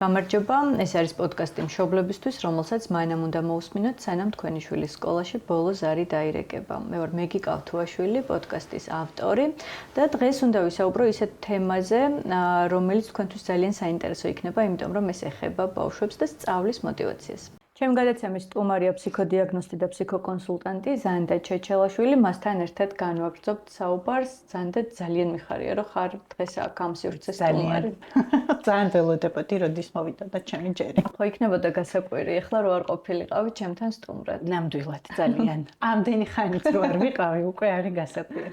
გამარჯობა, ეს არის პოდკასტი მშობლებისთვის, რომელსაც მაინამ უნდა მოусმინოთ, სანამ თქვენი შვილის სკოლაში ბოლო ზარი დაირეკება. მე ვარ მეგი კავთუაშვილი, პოდკასტის ავტორი და დღეს უნდა ვისაუბრო ისეთ თემაზე, რომელიც თქვენთვის ძალიან საინტერესო იქნება, იმიტომ რომ ეს ეხება ბავშვებს და სწავლის მოტივაციას. ჩემი გადაცემის სტუმარია ფსიქოდიაგნოსტი და ფსიქოკონსულტანტი ზანდა ჩეჩელაშვილი. მასთან ერთად განვაგრძობთ საუბარს. ზანდა, ძალიან მიხარია, რომ ხარ დღეს აქ ამ სივრცეს სტუმარი. ძალიან ველოდებოდი, როდის მოვიდა და ჩემი ჯერი. ხო, იქნებოდა გასაკვირი, ეხლა რო არ ყოფილიყავი ჩემთან სტუმრად. ნამდვილად, ძალიან. ამდენი ხანით რო არ ვიყავი, უკვე არის გასაკვირი.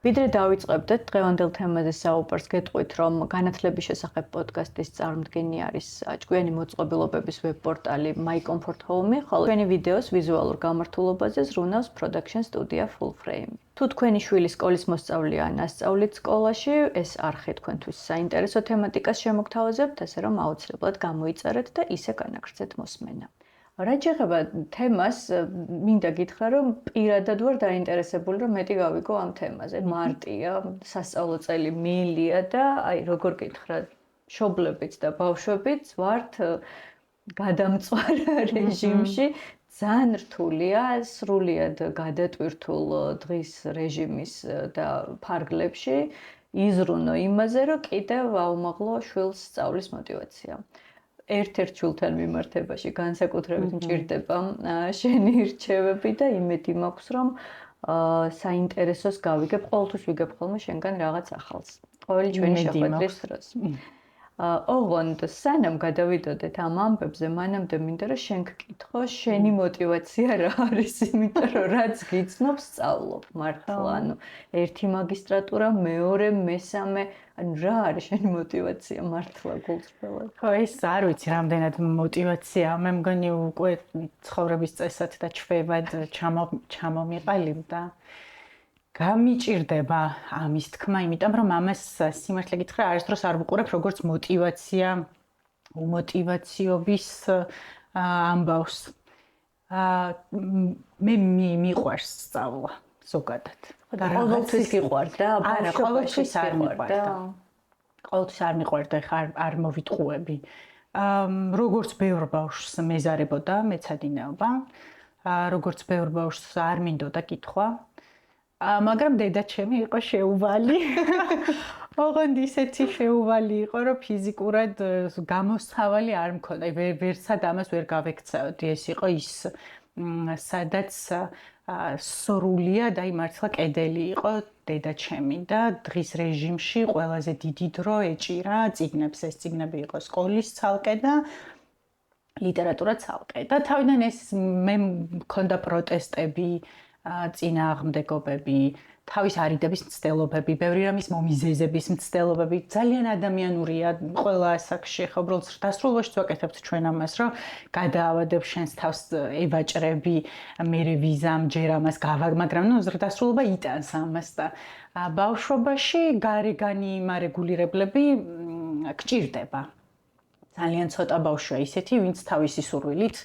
ვიდრე დავიწყებდეთ დღევანდელ თემაზე საუბარს, გეტყვით, რომ განათლების შესახებ პოდკასტის წარმოდგენი არის ჭკვიანი მოწყობილობების ვებ-პორტალი My Comfort Home, ხოლო ჩვენი ვიდეოს ვიზუალურ გამართულობაზე ზრუნავს production studio Full Frame. თუ თქვენი შვილი სკოლის მოსწავლეა ან ასწავლით სკოლაში, ეს არხი თქვენთვის საინტერესო თემატიკას შემოგთავაზებთ, ასე რომ აუცილებლად გამოიწერეთ და ისე განაგრძეთ მოსმენა. რაც შეეხება თემას, მინდა გითხრა, რომ პირადად ვარ დაინტერესებული, რომ მეტი გავიგო ამ თემაზე. მარტია, სასწავლო წელი მიილია და აი, როგორ გითხრა, მშობლებიც და ბავშვებიც ვართ გადამწვარ რეჟიმში. ძალიან რთულია, სრულიად გადატვირთულ დღის რეჟიმის და ფარგლებში იზრუნო იმაზე, რომ კიდევ აუმაღლო შვილს სწავლის მოტივაცია. ერთ-ერთ შვილთან მიმართებაში განსაკუთრებით მჭირდება შენი რჩევები და იმედი მაქვს, რომ საინტერესოს გავიგებ, ყოველთვის ვიგებ ხოლმე შენგან რაღაც ახალს. ყოველი ჩვენი შეხვედრის დროს. ოღონდ სანამ გადავიდოდეთ ამ ამბებზე, მანამდე მინდა რომ შენ გკითხო, შენი მოტივაცია რა არის, იმიტომ რომ რაც გიცნობ, სწავლობ მართლა, ანუ ერთი მაგისტრატურა, მეორე, მესამე, ანუ რა არის შენი მოტივაცია მართლა გულწრფელად? ხო, ეს არ ვიცი, რამდენად მოტივაცია, მე მგონი უკვე ცხოვრების წესად და ჩვევად ჩამომიყალიბ და გამიჭირდება ამის თქმა, იმიტომ რომ ამას სიმართლე გითხრა, არის დროს არ ვუყურებ როგორც მოტივაცია, უმოტივაციობის ამბავს. მე მიყვარს სწავლა ზოგადად. და ყოველთვის გიყვარდა? არა, ყოველთვის არ მიყვარდა. ყოველთვის არ მიყვარდა, ხა არ მოვიტყუები. როგორც ბევრ ბავშვს მეზარებოდა მეცადინეობა, როგორც ბევრ ბავშვს არ მინდოდა კითხვა. მაგრამ დედაჩემი იყო შეუვალი. ოღონდ ისეთი შეუვალი იყო, რომ ფიზიკურად გამოსავალი არ მქონდა. ვერცად ამას ვერ გავექცეოდი. ეს იყო ის, სადაც სრულია და მართლა კედელი იყო დედაჩემი და დღის რეჟიმში ყველაზე დიდი დრო ეჭირა წიგნებს. ეს წიგნები იყო სკოლის ცალკე და ლიტერატურა ცალკე. და თავიდან ეს მე მქონდა პროტესტები, წინააღმდეგობები, თავის არიდების მცდელობები, ბევრი რამის მომიზეზების მცდელობები, ძალიან ადამიანურია ყველა ასაკში. ხო, უბრალოდ დასრულებაშიც ვაკეთებთ ჩვენ ამას, რომ გადაავადებ შენს თავს, ევაჭრები, მერე ვიზამ, ჯერ ამას მაგრამ ნუ დასრულება იტანს ამას და ბავშვობაში გარეგანი იმარეგულირებლები გჭირდება. ძალიან ცოტა ბავშვია ისეთი, ვინც თავისი სურვილით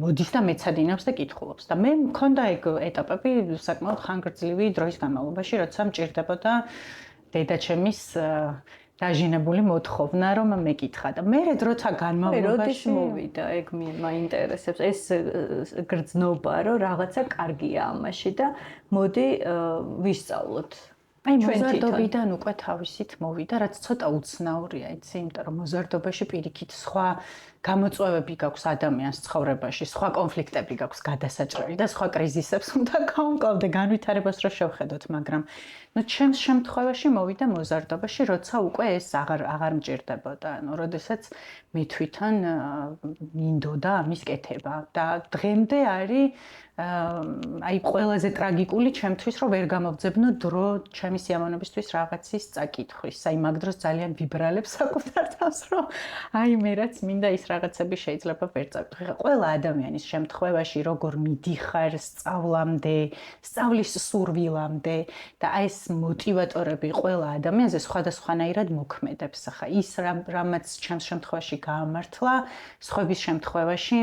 მოდის და მეცადინებს და კითხულობს. და მე მქონდა ეგ ეტაპები საკმაოდ ხანგრძლივი დროის განმავლობაში, როცა მჭირდებოდა დედაჩემის დაჟინებული მოთხოვნა, რომ მეკითხა. და მე როცა განმავლობაში მოვიდა, ეგ მაინტერესებს. ეს გრძნობა, რომ რაღაცა კარგია ამაში და მოდი ვისწავლოთ. აი, მოზარდობიდან უკვე თავისით მოვიდა, რაც ცოტა უცნაურია, იცი, იმიტომ რომ მოზარდობაში პირიქით სხვა გამოწვევები გაქვს ადამიანს ცხოვრებაში, სხვა კონფლიქტები გაქვს გადასაჭრელი და სხვა კრიზისებს უნდა გავუმკლავდე განვითარებას რო შევხედოთ, მაგრამ ნუ ჩემს შემთხვევაში მოვიდა მოზარდობაში, როცა უკვე ეს აღარ მჭირდებოდა, ანუ როდესაც მე თვითონ მინდოდა ამის კეთება და დღემდე არის აი ყველაზე ტრაგიკული ჩემთვის, რომ ვერ გამოვძებნო დრო ჩემი სიამოვნებისთვის რაღაცის წაკითხვის. აი მაგ დროს ძალიან ვიბრალებ საკუთარ თავს, რომ აი მე რაც მინდა ის რაღაცები შეიძლება ვერ წავიდე. ყველა ადამიანის შემთხვევაში როგორ მიდიხარ სწავლამდე, სწავლის სურვილამდე და აი ეს მოტივატორები ყველა ადამიანზე სხვადასხვანაირად მოქმედებს. ახლა ის რამაც ჩემს შემთხვევაში გაამართლა, სხვების შემთხვევაში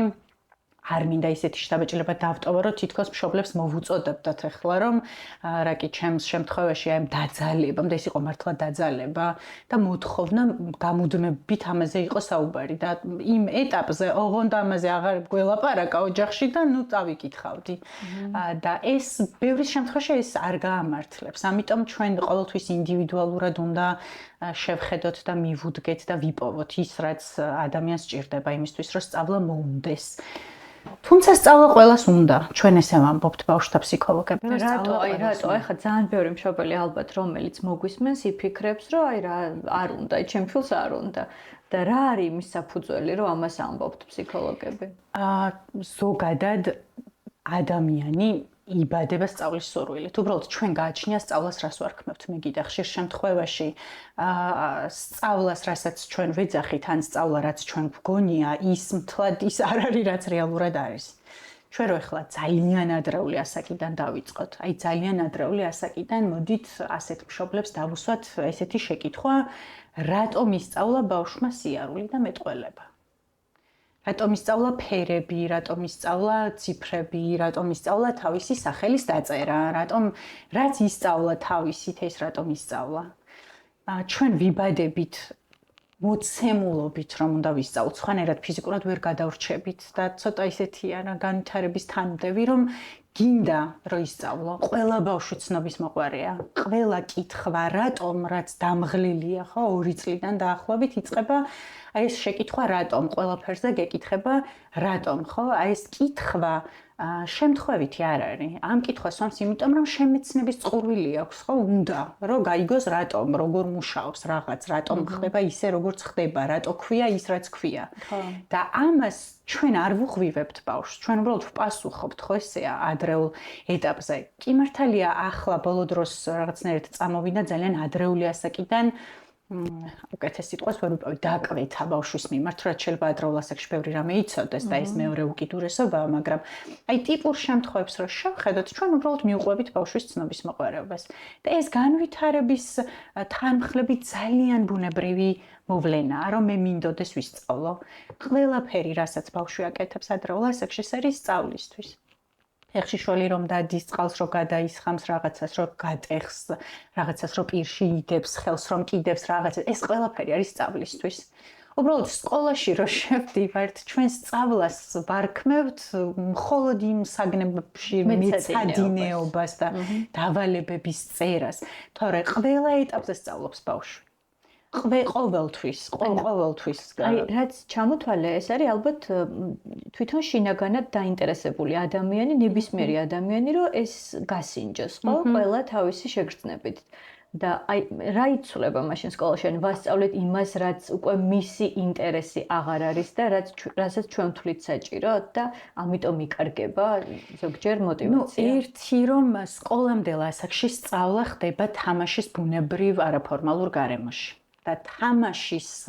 არ მინდა ისეთი შთაბეჭდილება დავტოვა, რომ თითქოს მშობლებს მოვუწოდებდათ ახლა, რომ რა კი ჩემს შემთხვევაში აი დაძალება, და ეს იყო მართლა დაძალება და მოთხოვნა გამუდმებით ამაზე იყო საუბარი და იმ ეტაპზე ოღონდ ამაზე აღარ გველაპარაკა ოჯახში და ნუ წავიკითხავდი. და ეს ბევრი შემთხვევაში ეს არ გაამართლებს. ამიტომ ჩვენ ყოველთვის ინდივიდუალურად უნდა შევხედოთ და მივუდგეთ და ვიპოვოთ ის, რაც ადამიანს სჭირდება იმისთვის, რომ სწავლა მოუნდეს. თუმცა სწავლა ყველას უნდა. ჩვენ ესე ვამბობთ ბავშვთა ფსიქოლოგები. რატო ახლა ძალიან ბევრი მშობელი ალბათ რომელიც მოგვისმენს იფიქრებს რომ აი რა არ უნდა, ჩემ შვილს არ უნდა. და რა არის იმის საფუძველი რომ ამას ამბობთ ფსიქოლოგები? ზოგადად ადამიანი იბადება სწავლის სურვილით. უბრალოდ ჩვენ გააჩნია სწავლას რას ვარქმევთ. მე კიდე ხშირ შემთხვევაში სწავლას რასაც ჩვენ ვეძახით, ან სწავლა რაც ჩვენ გვგონია, ის მთლად ის არ არის რაც რეალურად არის. ჩვენ რო ახლა ძალიან ადრეული ასაკიდან დავიწყოთ. აი ძალიან ადრეული ასაკიდან მოდით ასეთ მშობლებს დავუსვათ ესეთი შეკითხვა, რატომ ისწავლა ბავშვმა სიარული და მეტყველება? რატომ ისწავლა ფერები, რატომ ისწავლა ციფრები, რატომ ისწავლა თავისი სახელის დაწერა, რაც ისწავლა თავისით ეს რატომ ისწავლა? ჩვენ ვიბადებით მოცემულობით რომ უნდა ვისწავლოთ, სხვანაირად ფიზიკურად ვერ გადავრჩებით და ცოტა ისეთია რა განვითარების თანმდევი რომ გინდა რომ ისწავლო. ყველა ბავშვი ცნობის მოყვარეა. ყველა კითხვა რატომ რაც დამღლილია ხო 2 წლიდან დაახლოებით იწყება აი ეს შეკითხვა რატომ ყველაფერზე გეკითხება რატომ ხო აი ეს კითხვა შემთხვევითი არ არის. ამ კითხვას ვამს იმიტომ რომ შემეცნების წყურვილი აქვს ხო უნდა რომ გაიგოს რატომ როგორ მუშაობს რაღაც რატომ ხდება ისე როგორც ხდება რატო ქვია ის რაც ქვია. და ამას ჩვენ არ ვუღვივებთ ბავშვს. ჩვენ უბრალოდ ვპასუხობთ ხო ესეა ადრეულ ეტაპზე. კი მართალია ახლა ბოლო დროს რაღაცნაირად წამოვიდა ძალიან ადრეული ასაკიდან უკეთეს სიტყვას ვერ ვიპოვე დაკვეთა ბავშვის მიმართ, რაც შეიძლება ადრეულ ასაკში ბევრი რამე იცოდეს და ეს მეორე უკიდურესობაა, მაგრამ აი ტიპურ შემთხვევებს რო შევხედოთ, ჩვენ უბრალოდ მიუყვებით ბავშვის ცნობის მოყვარეობას. და ეს განვითარების თანმხლები ძალიან ბუნებრივი მოვლენაა, რომ მე მინდოდეს ვისწავლო. ყველაფერი, რასაც ბავშვი აკეთებს ადრეულ ასაკში, ეს არის სწავლისთვის. ეხში შველი რომ დადის წყალს რო გადაისხამს რაღაცას რო გატეხს რაღაცას რო პირში იდებს ხელს რომ კიდევს რაღაცა ეს ყველაფერი არის სწავლისთვის. უბრალოდ სკოლაში რო შევდივართ ჩვენ სწავლას ვარქმევთ მხოლოდ იმ საგნებში მეცადინეობას და დავალებების წერას. თორე ყველა ეტაპზე სწავლობს ბავშვი. ყოველთვის. აი, რაც ჩამოთვალე, ეს არის ალბათ თვითონ შინაგანად დაინტერესებული ადამიანი, ნებისმიერი ადამიანი, რომ ეს გასინჯოს, ხო? ყველა თავისი შეგრძნებით. და აი, რა იცვლება მაშინ სკოლაში? ან ვასწავლეთ იმას, რაც უკვე მისი ინტერესი აღარ არის და რასაც ჩვენ ვთვლით საჭიროდ და ამიტომ იკარგება ზოგჯერ მოტივაცია. ერთი რომ სკოლამდელ ასაკში სწავლა ხდება თამაშის ბუნებრივ არაფორმალურ გარემოში. და თამაშის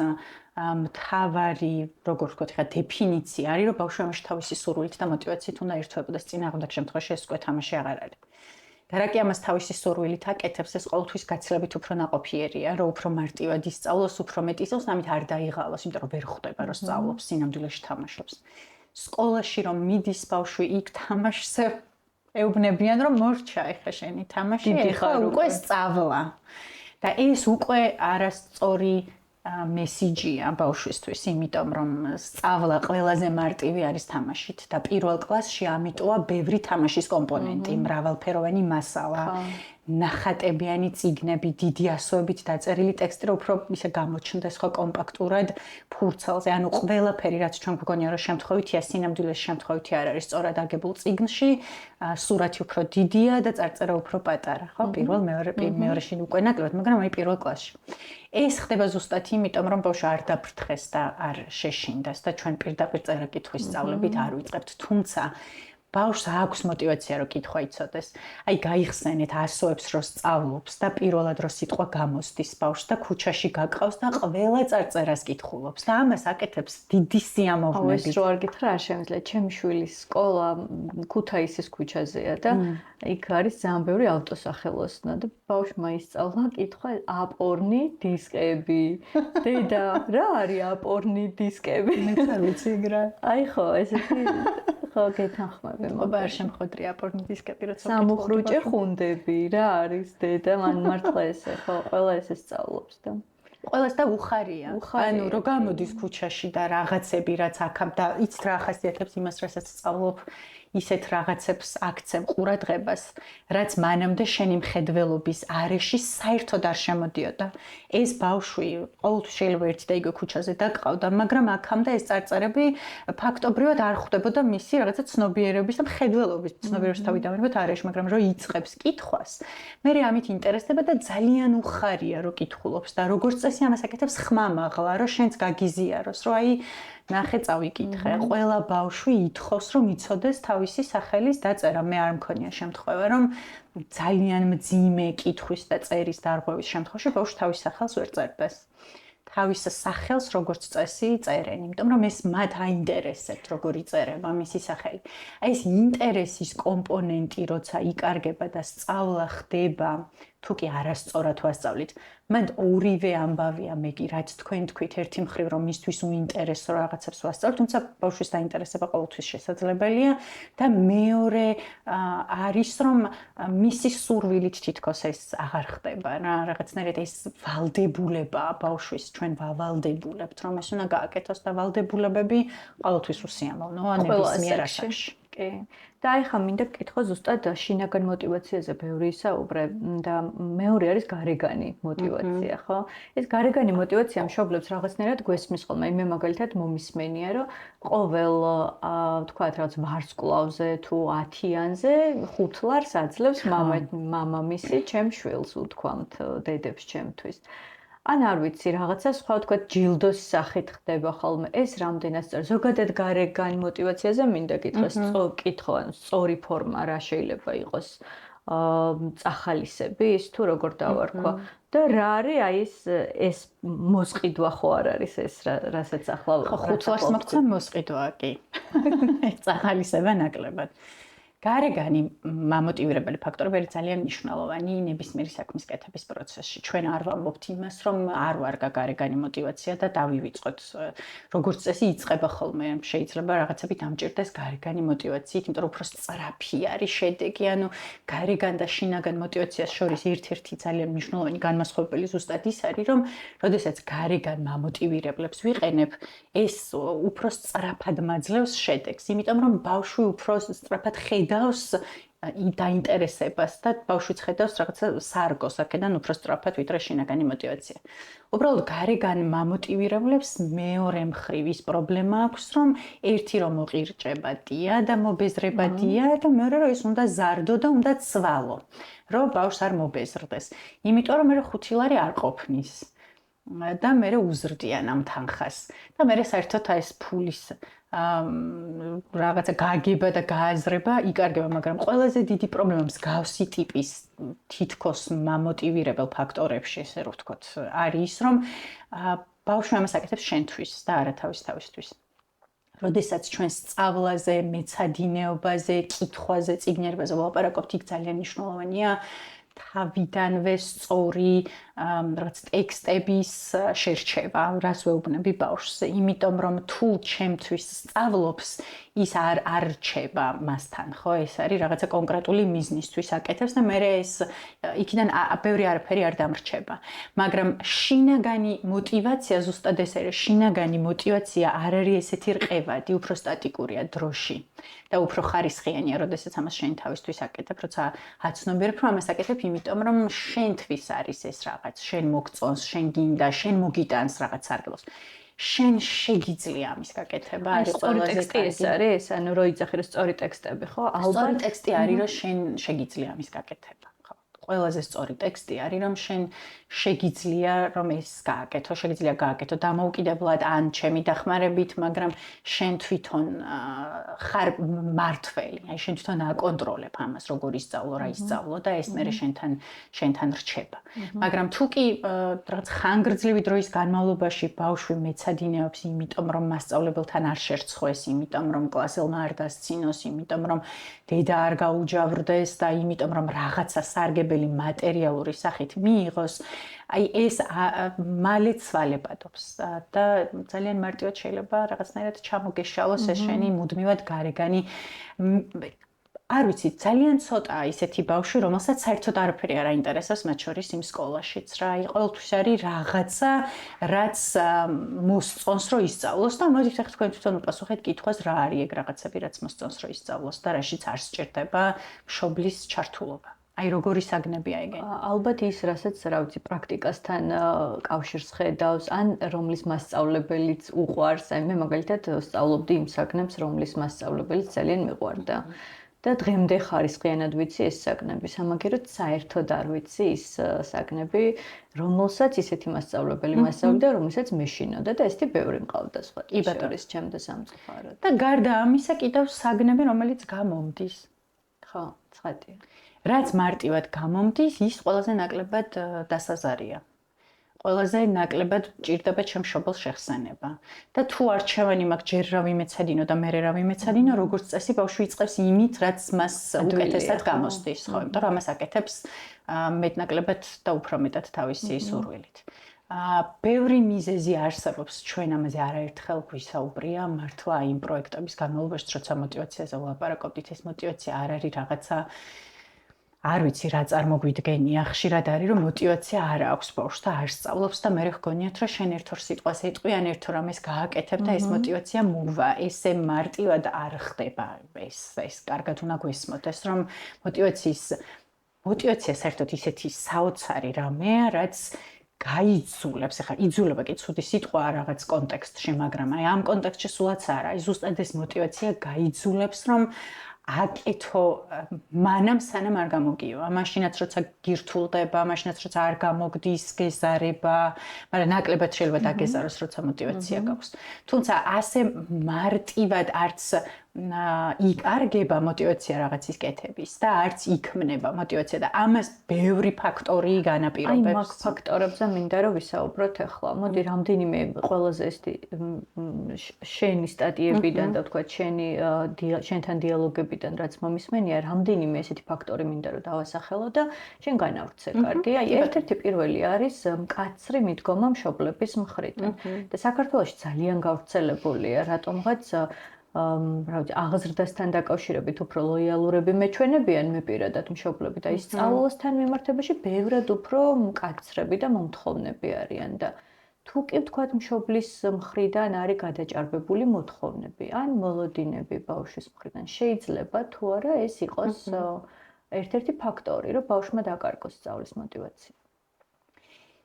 მთავარი, როგორ ვთქვათ, ხა დეფინიცია არის, რომ ბავშვი ამაში თავისი სურვილით და მოტივაციით უნდა ერთვებოდეს. წინააღმდეგ შემთხვევაში ეს უკვე თამაში აღარ არის. და რა კი ამას თავისი სურვილით აკეთებს, ეს ყოველთვის გაცილებით უფრო ნაყოფიერია, რომ უფრო მარტივად ისწავლოს, უფრო მეტი ისწავლოს, ამით არ დაიღალოს, იმიტომ რომ ვერ ხვდება, რომ სწავლობს, სინამდვილეში თამაშობს. სკოლაში რომ მიდის ბავშვი იქ თამაშზე ეუბნებიან, რომ მორჩა ეხა შენი თამაში, ეხა უკვე სწავლა. და ეს უკვე არასწორი მესიჯია ბავშვისთვის, იმიტომ რომ სწავლა ყველაზე მარტივი არის თამაშით და პირველ კლასში ამიტოა ბევრი თამაშის კომპონენტი, მრავალფეროვანი მასალა, ნახატებიანი წიგნები, დიდი ასოებით დაწერილი ტექსტი, რომ უფრო ისე გამოჩნდეს ხო კომპაქტურად ფურცელზე, ანუ ყველაფერი რაც ჩვენ გვგონია რომ შემთხვევითია, სინამდვილეში შემთხვევითი არ არის, სწორად აგებულ წიგნში, სურათი უფრო დიდია და წარწერა უფრო პატარა, ხო? პირველ მეორეში უკვე ნაკლებად, მაგრამ აი პირველ კლასში. ეს ხდება ზუსტად იმიტომ, რომ ბავშვი არ დაფრთხეს და არ შეშინდას და ჩვენ პირდაპირ წერა კითხვის სწავლებით არ ვიწყებთ, თუმცა ბავშვს აქვს მოტივაცია რომ კითხვა იცოდეს. აი გაიხსენეთ ასოებს რომ სწავლობს და პირველად რომ სიტყვა გამოსდის ბავშვს და ქუჩაში გაკყავს და ყველა წარწერას კითხულობს და ამას აკეთებს დიდი სიამოვნებით. ეს რო არ გითხრა არ შემიძლია. ჩემი შვილის სკოლა ქუთაისის ქუჩაზეა და იქ არის ძალიან ბევრი ავტოსახელოსნო და ბავშვმა ისწავლა კითხვა აპორნი დისკები. დედა, რა არის აპორნი დისკები? მეც არ ვიცი ეგ რა. აი ხო, ესეთი ხო, გეთანხმები. ყობა არ შემხვედრია პორნოდისკები, როცა სამუხრუჭე ხუნდები რა არის დედა, მან მართლა ესე ხო, ყველა ესე სწავლობს და ყველას და უხარია. ანუ რო გამოდის ქუჩაში და რაღაცები რაც აქამ და იცით რა ახასიათებს იმას, რასაც სწავლობ, ისეთ რაღაცებს აქცევ ყურადღებას, რაც მანამდე შენი მხედველობის არეში საერთოდ არ შემოდიოდა. ეს ბავშვი ყოველთვის შეიძლება ერთი და იგივე ქუჩაზე დაკყავდა, მაგრამ აქამდე ეს წარწერები ფაქტობრივად არ ხვდებოდა მისი რაღაცა ცნობიერების და მხედველობის ცნობიერების თავიდანვე არეში, მაგრამ რო იწყებს კითხვას, მე ამით ინტერესდება და ძალიან უხარია რო კითხულობს და როგორც წესი ამას აკეთებს ხმამაღლა, რომ შენც გაგიზიაროს, რომ აი ნახე წავიკითხე, ყველა ბავშვი ითხოვს რომ იცოდეს თავისი სახელის დაწერა. მე არ მქონია შემთხვევა რომ ძალიან მძიმე კითხვის და წერის დარღვევის შემთხვევაში ბავშვი თავის სახელს ვერ წერდეს. თავის სახელს როგორც წესი წერენ, იმიტომ რომ ეს მათ აინტერესებთ როგორი წერება მისი სახელი. აი ეს ინტერესის კომპონენტი როცა იკარგება და სწავლა ხდება, თუ კი არასწორად ვასწავლით, მან ორივე ამბავია მეგი, რაც თქვენ თქვით, ერთი მხრივ რომ მისთვის უინტერესო რაღაცებს ვასწავლოთ, თუმცა ბავშვის დაინტერესება ყოველთვის შესაძლებელია და მეორე არის რომ მისი სურვილით თითქოს ეს აღარ ხდება რა, რაღაცნაირად ეს ვალდებულებაა ბავშვის, ჩვენ ვალდებულებთ რომ ეს უნდა გააკეთოს და ვალდებულებები ყოველთვის უსიამოვნოა ნებისმიერ ასაკში. კი. და აი ხა მინდა გკითხო ზუსტად შინაგან мотиваციაზე ბევრი ისაუბრე და მეორე არის გარეგანი мотиваცია, ხო? ეს გარეგანი мотиваცია მშობლებს რაღაცნაირად გვესმის ხოლმე. მე მაგალითად მომისმენია, რომ ყოველ თქვათ რაღაც ვარსკვლავზე თუ 10-იანზე 5 ლარს აძლევს მამამისი ჩემ შვილს, უთქვამთ დედებს ჩემთვის. ან არ ვიცი, რაღაცა სხვა თქვათ ჯილდოს სახით ხდება ხოლმე. ეს რამდენად სწორი. ზოგადად გარეგანი мотиваციაზე მინდა გითხრას, კითხო, ანუ სწორი ფორმა რა შეიძლება იყოს წახალისების თუ როგორ დავარქვა. და რა არის აი ეს მოსყიდვა ხო არ არის ეს რასაც ახლა ხო 5 ლარს მოგცა მოსყიდვა კი. წახალისება ნაკლებად. გარეგანი მამოტივირებელი ფაქტორები არის ძალიან მნიშვნელოვანი ნებისმიერი საქმის კეთების პროცესში. ჩვენ არ ვამბობთ იმას, რომ არ ვარგა გარეგანი мотиваცია და დავივიწყოთ. როგორც წესი იწყება ხოლმე, შეიძლება რაღაცები დამჭირდეს გარეგანი мотиваციით, იმიტომ რომ უფრო სწრაფი არის შედეგი, ანუ გარეგან და შინაგან мотиваციას შორის ერთ-ერთი ძალიან მნიშვნელოვანი განმასხვავებელი ზუსტად ის არის, რომ როდესაც გარეგან მამოტივირებლებს ვიყენებ, ეს უფრო სწრაფად მაძლევს შედეგს, იმიტომ რომ ბავშვი უფრო სწრაფად ხედავს დაინტერესებას და ბავშვიც ხედავს რაღაცა სარგოს აქედან უფრო სწრაფად ვიდრე შინაგანი мотиваცია. უბრალოდ გარეგან მამოტივირებლებს მეორე მხრივ ის პრობლემა აქვს, რომ ერთი რომ მოყირჭებადია და მობეზრებადია და მეორე რომ ის უნდა ზარდო და უნდა ცვალო, რომ ბავშვს არ მობეზრდეს. იმიტომ რომ მე 5 ლარი არ ყოფნის. და მე უზრდიან ამ თანხას. და მე საერთოდ ეს ფულის რაღაცა გააგება და გააზრება იკარგება, მაგრამ ყველაზე დიდი პრობლემა მსგავსი ტიპის თითქოს მამოტივირებელ ფაქტორებში, ესე რომ ვთქვათ, არის რომ ბავშვი ამას აკეთებს შენთვის და არა თავისთვის. როდესაც ჩვენ სწავლაზე, მეცადინეობაზე, კითხვაზე, წიგნიერებაზე ვლაპარაკობთ, იქ ძალიან მნიშვნელოვანია თავიდანვე სწორი რაღაც ტექსტების შერჩევა, რას ვეუბნები ბავშვს, იმიტომ რომ თუ ჩემთვის სწავლობს, ის არ რჩება მასთან, ხო? ეს არის რაღაცა კონკრეტული მიზნისთვის აკეთებს და მე ეს იქიდან ბევრი არაფერი არ დამრჩება. მაგრამ შინაგანი мотиваცია ზუსტად ეს არის, შინაგანი мотиваცია არ არის ესეთი რყევადი, უფრო სტატიკურია დროში და უფრო ხარისხიანია, როდესაც ამას შენ თავისთვის აკეთებ, როცა აცნობიერებ, რომ ამას აკეთებ, იმიტომ რომ შენთვის არის ეს რაღაც, შენ მოგწონს, შენ გინდა, შენ მოგიტანს რაღაც სარგლოს. შენ შეგიძლია ამის გაკეთება, არის სწორი ტექსტი ეს არის, ანუ რო იძახი რომ სწორი ტექსტები, ხო? ალბათ ტექსტი არის, რომ შენ შეგიძლია ამის გაკეთება, ხო? ყველაზე სწორი ტექსტი არის, რომ შენ შეგიძლია რომ ეს გააკეთო, შეგიძლია გააკეთო დამოუკიდებლად ან ჩემი დახმარებით, მაგრამ შენ თვითონ ხარ მართველი, აი შენ თვითონ აკონტროლებ ამას, როგორ ისწავლო, რა ისწავლო და ეს მე შენთან რჩება. მაგრამ თუ კი რაღაც ხანგრძლივი დროის განმავლობაში ბავშვი მეცადინეობს, იმიტომ რომ მასწავლებელთან არ შერცხვეს, იმიტომ რომ კლასელმა არ დასცინოს, იმიტომ რომ დედა არ გაუჯავრდეს და იმიტომ რომ რაღაცა სარგებელი ნამდვილი მატერიალური სახით მიიღოს, აი ეს მალე ცვალებადობს და ძალიან მარტივად შეიძლება რაღაცნაირად ჩამოგეშალოს ეს შენი მუდმივად გარეგანი არ ვიცი, ძალიან ცოტაა ისეთი ბავშვი, რომელსაც საერთოდ არაფერი არ აინტერესებს, მათ შორის იმ სკოლაშიც რა. ყოველთვის არის რაღაცა, რაც მოსწონს რომ ისწავლოს და მოდით ახლა თქვენ თვითონ უპასუხეთ კითხვას, რა არის ეგ რაღაცები, რაც მოსწონს რომ ისწავლოს და რაშიც არ სჭირდება მშობლის ჩართულობა. აი როგორი საგნებია ეგენი? ალბათ ის, რასაც რა ვიცი, პრაქტიკასთან კავშირს ხედავს, ან რომლის მასწავლებელიც უყვარს. აი მე მაგალითად სწავლობდი იმ საგნებს, რომლის მასწავლებელიც ძალიან მიყვარდა. და დღემდე ხარისხიანად ვიცი ეს საგნები, სამაგეროდ საერთოდ არ ვიცი ის საგნები, რომელსაც ისეთი მასწავლებელი მასწავლიდა, რომელსაც მეშინოდა და ესეთი ბევრი მყავდა სხვა. კი ბატონო, ეს ჩემდა სამწუხაროდ. და გარდა ამისა კიდევ საგნები, რომელიც გამომდის. ხო, ცხადია. რაც მარტივად გამომდის, ის ყველაზე ნაკლებად დასაზარია. ყველაზე ნაკლებად ჭირდება ჩემ მშობელს შეხსენება. და თუ არჩევანი მაქვს ჯერ რა ვიმეცადინო და მერე რა ვიმეცადინო, როგორც წესი ბავშვი იწყებს იმით, რაც მას უკეთესად გამოსდის, ხო? იმიტომ რომ ამას აკეთებს მეტნაკლებად და უფრო მეტად თავისი სურვილით. ბევრი მიზეზი არსებობს, ჩვენ ამაზე არაერთხელ გვისაუბრია, მართლა იმ პროექტების განმავლობაში, როცა მოტივაციაზე ვლაპარაკობდით, ეს მოტივაცია არ არის რაღაცა არ ვიცი რა წარმოგვიდგენია, ხშირად არის რომ მოტივაცია არ აქვს ბავშვს და არ სწავლობს და მე გქონიათ რომ შენ ერთ-ორ სიტყვას ეტყვი ან ერთ-ორ ამას გააკეთებ და ეს მოტივაცია მოვა. ესე მარტივად არ ხდება ეს კარგად უნდა გვესმოდეს რომ მოტივაცია საერთოდ ისეთი საოცარი რამეა, რაც გაიძულებს, ახლა იძულება კი ცუდი სიტყვა რაღაც კონტექსტში, მაგრამ აი ამ კონტექსტში სულაც არა. აი ზუსტად ეს მოტივაცია გაიძულებს რომ აკეთო მანამ სანამ არ გამოგივა. მაშინაც როცა გირთულდება, მაშინაც როცა არ გამოგდის გეზარება, მაგრამ ნაკლებად შეიძლება დაგეზაროს, როცა მოტივაცია გაქვს. თუმცა ასე მარტივად არც იკარგება მოტივაცია რაღაცის კეთების და არც იქმნება მოტივაცია და ამას ბევრი ფაქტორი განაპირობებს. აი მაგ ფაქტორებზე მინდა რომ ვისაუბროთ ახლა. მოდი რამდენიმე ყველაზე ესეთი შენი სტატიებიდან და თქვა შენთან დიალოგებიდან რაც მომისმენია, რამდენიმე ესეთი ფაქტორი მინდა რომ დავასახელო და შენ განავრცე კარგი. აი ერთ-ერთი პირველი არის მკაცრი მიდგომა მშობლების მხრიდან. და საქართველოში ძალიან გავრცელებულია რატომღაც რა ვიცი, აღზრდასთან დაკავშირებით უფრო ლოიალურები მეჩვენებიან მე პირადად მშობლები და ის სწავლასთან მიმართებაში ბევრად უფრო მკაცრები და მომთხოვნები არიან და თუ კი ვთქვათ მშობლის მხრიდან არის გადაჭარბებული მოთხოვნები ან მოლოდინები ბავშვის მხრიდან შეიძლება თუ არა ეს იყოს ერთ-ერთი ფაქტორი რომ ბავშვმა დაკარგოს სწავლის მოტივაცია.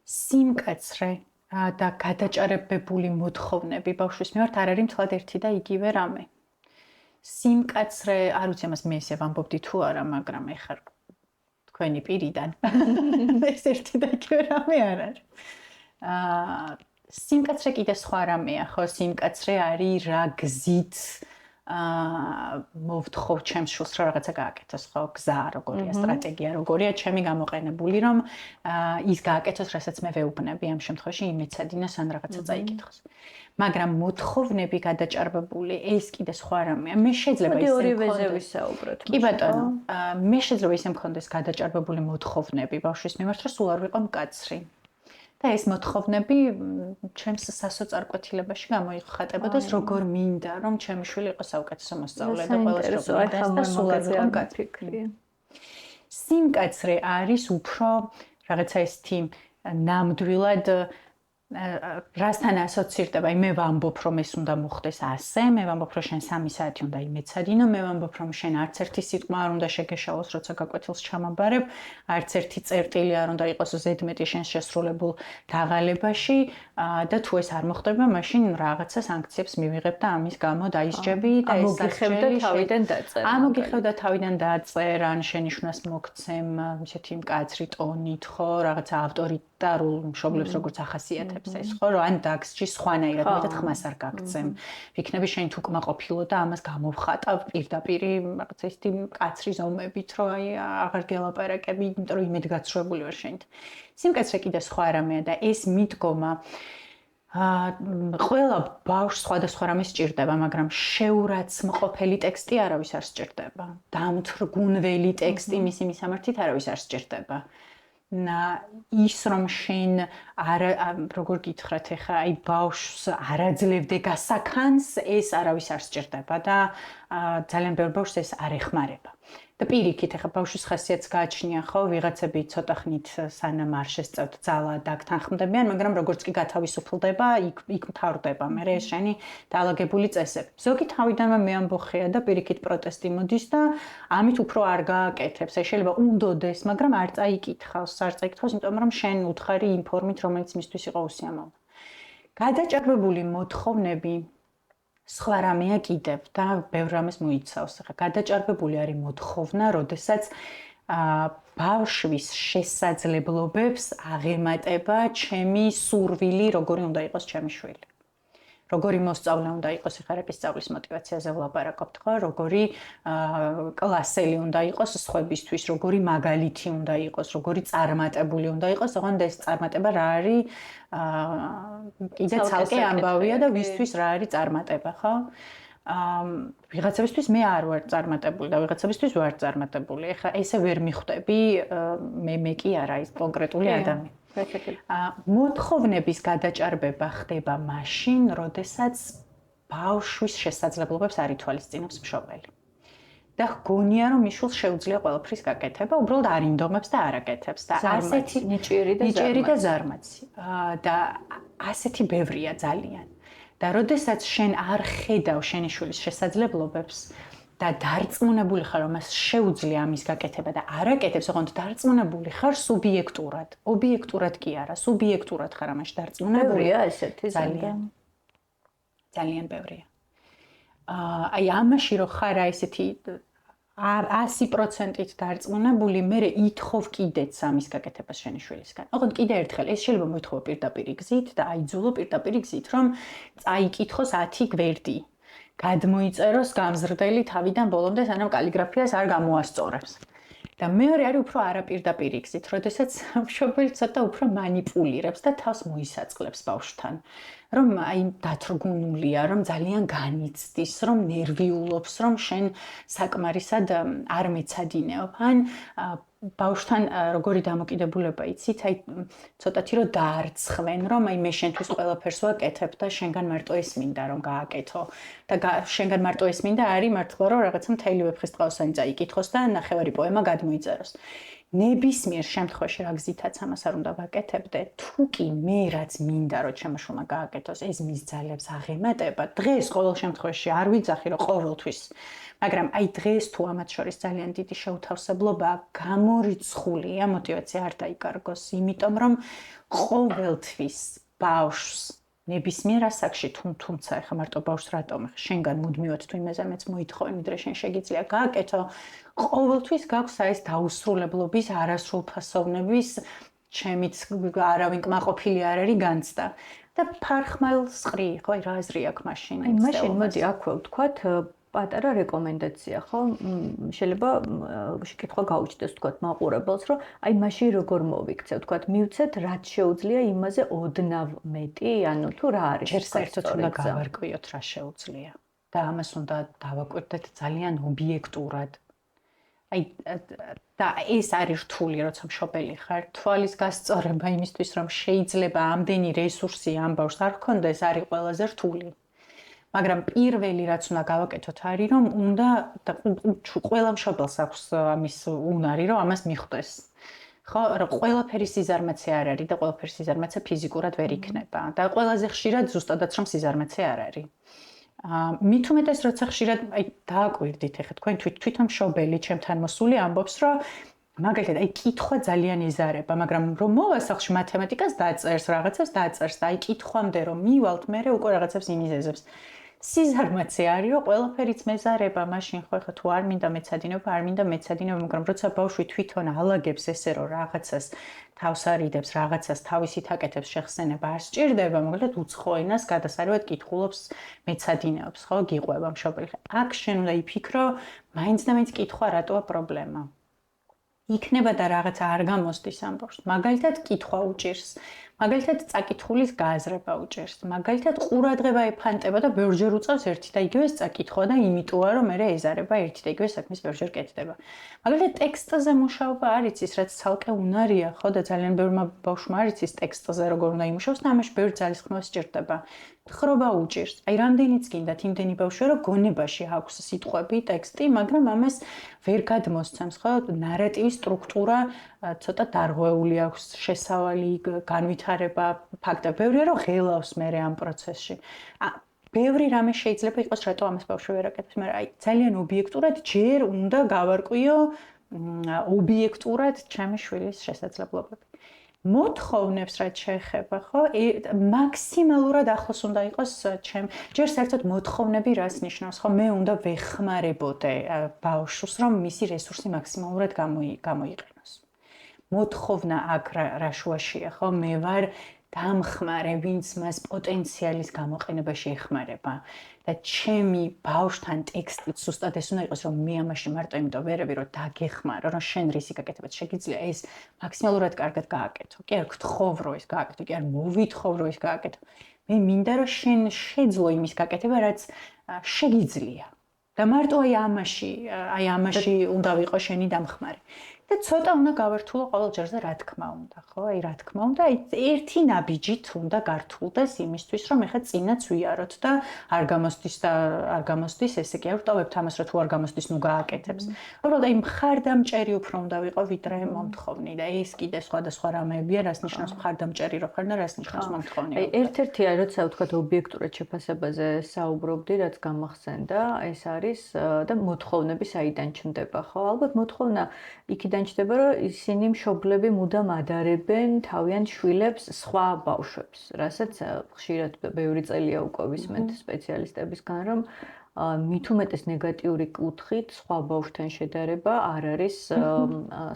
სიმკაცრე და გადაჭარბებული მოთხოვნები ბავშვის მიმართ არ არის მთლად ერთი და იგივე რამე. სიმკაცრე, არ ვიცი ამას მე ესე ვამბობდი თუ არა, მაგრამ ეხლა თქვენი პირიდან ეს ერთი და იგივე რამე არ არის. სიმკაცრე კიდე სხვა რამეა, ხო, სიმკაცრე არის რა გზით მოვთხოვ ჩემს შვილს რა რაღაცა გააკეთოს, ხო, გზა როგორია, სტრატეგია როგორია, ჩემი გამოყენებული, რომ ის გააკეთოს, რასაც მე ვეუბნები ამ შემთხვევაში იმეცადინოს ან რაღაცა წაიკითხოს. მაგრამ მოთხოვნები გადაჭარბებული, ეს კიდე სხვა რამეა. მე შეიძლება ისე ორივეზე ვისაუბროთ. კი ბატონო, მე შეიძლება ისე მქონდეს გადაჭარბებული მოთხოვნები ბავშვის მიმართ, რომ სულ არ ვიყო მკაცრი. და ეს მოთხოვნები ჩემს სასოწარკვეთილებაში გამოიხატებოდეს, როგორ მინდა, რომ ჩემი შვილი იყოს საუკეთესო მოსწავლე და ყველას როგორ და სულ არ ვიყო მკაცრი. სიმკაცრე არის უფრო რაღაცა ესეთი ნამდვილად რასთან ასოცირდება, მე ვამბობ რომ ეს უნდა მოხდეს ასე, მე ვამბობ რომ შენ 3 საათი უნდა იმეცადინო, მე ვამბობ რომ შენ არც ერთი სიტყვა არ უნდა შეგეშალოს, როცა გაკვეთილს ჩამაბარებ, არც ერთი წერტილი არ უნდა იყოს ზედმეტი შენ შესრულებულ დაღალებაში და თუ ეს არ მოხდება, მაშინ რაღაცა სანქციებს მივიღებ და ამის გამო დაისჯები და ეს ამოგიხევდა თავიდან დაწერ. ამოგიხევდა თავიდან დაწერ, ან შენიშვნას მოგცემ ისეთი მკაცრი ტონით, ხო, რაღაცა ავტორიტარულ მშობლებს როგორც ახასიათებს ეს ხო რომ ან დაგსჯი სხვანაირად მეტად ხმას არ გაგცემ. ვიქნები შენ თუ კმაყოფილო და ამას გამოვხატავ პირდაპირ რაღაცა ისეთი მკაცრი ზომებით, რომ აი აღარ გელაპარაკები, იმიტომ რომ იმედგაცრუებული ვარ შენით. სიმკაცრე კიდე სხვა რამეა და ეს მიდგომა ყველა ბავშვს სხვადასხვა რამე სჭირდება, მაგრამ შეურაცხმყოფელი ტექსტი არავის არ სჭირდება. დამთრგუნველი ტექსტი მისი მისამართით არავის არ სჭირდება. ის რომ შენ როგორ გითხრათ ახლა აი ბავშვს არაძლევდე გასაქანს, ეს არავის არ სჭირდება და ძალიან ბევრ ბავშვს ეს არ ეხმარება. და პირიქით ახლა ბავშვის ხასიათს გააჩნია ხო, ვიღაცები ცოტა ხნით სანამ არ შესწევთ ძალა დაგთანხმდებიან, მაგრამ როგორც კი გათავისუფლდება, იქ მთავრდება მე ეს შენი დაალაგებული წესები. ზოგი თავიდანვე მეამბოხეა და პირიქით პროტესტი მოდის და ამით უფრო არ გააკეთებს. აი შეიძლება უნდოდეს, მაგრამ არ წაიკითხავს, იმიტომ რომ შენ უთხარი იმ ფორმით, რომელიც მისთვის იყო უსიამოვნო. გადაჭარბებული მოთხოვნები სხვა რამეა კიდევ და ბევრ რამეს მოიცავს. ახლა გადაჭარბებული არის მოთხოვნა, როდესაც ბავშვის შესაძლებლობებს აღემატება ჩემი სურვილი, როგორი უნდა იყოს ჩემი შვილი. როგორი მოსწავლე უნდა იყოს, ახლა რაკის სწავლის მოტივაციაზე ვლაპარაკობთ, ხო? როგორი კლასელი უნდა იყოს სხვებისთვის, როგორი მაგალითი უნდა იყოს, როგორი წარმატებული უნდა იყოს, ოღონდ ეს წარმატება რა არის? კიდე ცალკე ამბავია და ვისთვის რა არის წარმატება, ხო? ვიღაცებისთვის მე არ ვარ წარმატებული და ვიღაცებისთვის ვარ წარმატებული. ეხლა ესე ვერ მიხვდები, მე კი არა ის კონკრეტული ადამიანი. მოთხოვნების გადაჭარბება ხდება მაშინ, როდესაც ბავშვის შესაძლებლობებს არ ითვალისწინებს მშობელი. და გონია რომ მიშულს შეუძლია ყველაფრის გაკეთება, უბრალოდ არ ინდომებს და არ აკეთებს და ასეთი ნიჭიერი და ზარმაცი. და ასეთი ბევრია ძალიან. და როდესაც შენ არ ხედავ შენი შვილის შესაძლებლობებს და დარწმუნებული ხარ, რომ მას შეუძლია ამის გაკეთება და არ აკეთებს, ოღონდ დარწმუნებული ხარ სუბიექტურად. ობიექტურად კი არა, სუბიექტურად ხარ ამაში დარწმუნებული. ბევრია ესეთი ძალიან ბევრია. აი ამაში რო ხარ ესეთი 100%-ით დარწმუნებული, მე ითხოვ კიდეც ამის გაკეთებას შენი შვილისგან. ოღონდ კიდე ერთხელ ეს შეიძლება მოითხოვო პირდაპირ გზით და აიძულო პირდაპირ გზით, რომ წაიკითხოს 10 გვერდი. გადმოიწეროს გამზრდელი თავიდან ბოლომდე, სანამ კალიგრაფიას არ გამოასწორებს. და მეორე არის უფრო არაპირდაპირ გზით, როდესაც მშობელი ცოტა უფრო манипуლირებს და თავს მოისაწყლებს ბავშვთან. რომ აი დათრგუნულია, რომ ძალიან განიცდის, რომ ნერვიულობს, რომ შენ საკმარისად არ მეცადინეობ. ან ბავშვთან როგორი დამოკიდებულება იცით, აი ცოტათი რომ დაარცხվენ, რომ აი მე შენთვის ყველაფერს ვაკეთებ და შენგან მარტო ეს მინდა რომ გააკეთო. და შენგან მარტო ეს მინდა არის მართლა რომ რაღაცა მთელი ვეფხისტყაოსანი წაიკითხოს და ნახევარი პოემა გადმოიწეროს. ნებისმიერ შემთხვევაში რა გზითაც ამას არ უნდა ვაკეთებდე, თუ კი მე რაც მინდა რომ ჩემო შვილმა გააკეთოს, ეს მის ძალებს აღემატება, დღეს ყოველ შემთხვევაში არ ვიძახი რომ ყოველთვის, მაგრამ აი დღეს თუ ამათ შორის ძალიან დიდი შეუთავსებლობა, გამორიცხულია, мотиваცია არ დაიკარგოს, იმიტომ რომ ყოველთვის ბავშვს ნებისმიერ ასაკში თუმცა ეხა მარტო ბავშვს რატომ შენგან მუდმივად თუ იმაზე მეც მოითხოვენ, ვიდრე შენ შეგიძლია გააკეთო, ყოველთვის გაქვს ეს დაუსრულებლობის, არასრულფასოვნების, ჩემით არავინ კმაყოფილი არ არის განცდა. და ფარხმალს ყრი, ხო, აი რა აზრი აქვს მაშინ? აი მაშინ მოდი აქვე ვთქვათ პატარა რეკომენდაცია, ხო? შეიძლება შეკითხვა გაუჩნდეს ვთქვათ მაყურებელს, რომ აი მაშინ როგორ მოვიქცევ, ვთქვათ, მივცეთ რაც შეუძლია იმაზე ოდნავ მეტი, ანუ თუ რა არის? ჯერ საერთოდ უნდა გავარკვიოთ რა შეუძლია და ამას უნდა დავაკვირდეთ ძალიან ობიექტურად. აი და ეს არის რთული, როცა მშობელი ხარ, თვალის გასწორება იმისთვის, რომ შეიძლება ამდენი რესურსი ამ ბავშვს არ გქონდეს, არის ყველაზე რთული. მაგრამ პირველი რაც უნდა გავაკეთოთ არის, რომ უნდა და ყველა მშობელს აქვს ამის უნარი, რომ ამას მიხვდეს. ხო, რა ყველაფერი სიზარმაცე არ არის და ყველაფერი სიზარმაცე ფიზიკურად ვერ იქნება და ყველაზე ხშირად ზუსტადაც რომ სიზარმაცე არ არის. მით უმეტეს როცა ხშირად აი დააკვირდით ახლა თქვენ თვითონ მშობელი ჩემთან მოსული ამბობს რომ მაგალითად აი კითხვა ძალიან ეზარება, მაგრამ რომ მოვა სახლში მათემატიკას დაწერს, რაღაცას დაწერს და აი კითხვამდე რომ მივალთ, მე უკვე რაღაცებს იმიზეზებს. სიზარმაცე არის რომ ყველაფერიც მეზარება, მაშინ ხო ახლა თუ არ მინდა მეცადინეობა, არ მინდა მეცადინეობა, მაგრამ როცა ბავშვი თვითონ ალაგებს ესე რომ რაღაცას თავს არიდებს, რაღაცას თავისით აკეთებს, შეხსენება არ სჭირდება, მაგალითად უცხო ენას გადასარევად კითხულობს, მეცადინეობს, ხო, გიყვება მშობელი. აქ შენ უნდა იფიქრო, მაინც და მაინც კითხვა რატოა პრობლემა. იქნება და რაღაცა არ გამოსდის ამ ბავშვს. მაგალითად, კითხვა უჭირს. მაგალითად წაკითხulis გააზრება უჭერს. მაგალითად ყურადღება ეფანტება და ბევრჯერ უწევს ერთი და იგივე წაკითხვა და იმიტოა რომ მე ეზარება ერთი და იგივე საქმის ბევრჯერ კეთდება. მაგალითად ტექსტზე მუშაობა არ იცის, რაც ცალკე უნარია, ხო და ძალიან ბევრმა ბავშვმა არ იცის ტექსტზე როგორ უნდა იმუშაოს და ამაში ბევრი ძალისხმევა სჭირდება. ხრობა უჭირს. აი რამდენიც გინდათ იმდენი ბავშვია რომ გონებაში აქვს სიტყვები, ტექსტი, მაგრამ ამას ვერ გადმოსცემს, ხო? ნარატივის სტრუქტურა ცოტა დარღვეული აქვს, შესავალი, განვითარება, ფაქტია, ბევრია რომ ღელავს მე ამ პროცესში. ბევრი რამე შეიძლება იყოს, რატო ამას ბავშვი ვერ აკეთებს, მაგრამ აი ძალიან ობიექტურად ჯერ უნდა გავარკვიო ობიექტურად ჩემი შვილის შესაძლებლობები. მოთხოვნებს რაც შეეხება, ხო? მაქსიმალურად ახლოს უნდა იყოს ჯერ საერთოდ მოთხოვნები რას ნიშნავს, ხო? მე უნდა ვეხმარებოდე ბავშვს, რომ მისი რესურსი მაქსიმალურად გამოიყენოს. მოთხოვნა აქ რა შუაშია, ხო? მე ვარ დამხმარე, ვინც მას პოტენციალის გამოყენებაში ეხმარება. და ჩემი ბავშვთან ტექსტიც ზუსტად ეს უნდა იყოს, რომ მე ამაში მარტო იმიტომ ვერები, რომ დაგეხმარო, რომ შენ რისი გაკეთებაც შეგიძლია ეს მაქსიმალურად კარგად გააკეთო. კი არ გთხოვ რომ ეს გააკეთო, კი არ მოვითხოვ რომ ეს გააკეთო. მე მინდა რომ შენ შეძლო იმის გაკეთება, რაც შეგიძლია. და მარტო აი ამაში უნდა ვიყო შენი დამხმარე. და ცოტა უნდა გავართულო ყოველ ჯერზე რა თქმა უნდა, ხო? აი რა თქმა უნდა, აი ერთი ნაბიჯით უნდა გართულდეს იმისთვის, რომ ეხა წინაც ვიაროთ და არ გამოსდის, ესე კი არ ვტოვებთ ამას, რომ თუ არ გამოსდის, ნუ გააკეთებს. უბრალოდ აი მხარდამჭერი უფრო უნდა ვიყო, ვიდრე მომთხოვნი და ეს კიდე სხვადასხვა რამეებია, რას ნიშნავს მხარდამჭერი რო ხარ და რას ნიშნავს მომთხოვნი. აი ერთ-ერთია, როცა ვთქვათ ობიექტურად შეფასებაზე საუბრობდი, რაც გამახსენდა, ეს არის და მოთხოვნები საიდან ჩნდება, ხო? ალბათ მოთხოვნა იქიდან ჩნდება, რომ ისინი მშობლები მუდამ ადარებენ თავიანთ შვილებს სხვა ბავშვებს, რასაც ხშირად ბევრი წელია უკვე ვისმენთ სპეციალისტებისგან, რომ მით უმეტეს ნეგატიური კუთხით სხვა ბავშვთან შედარება არ არის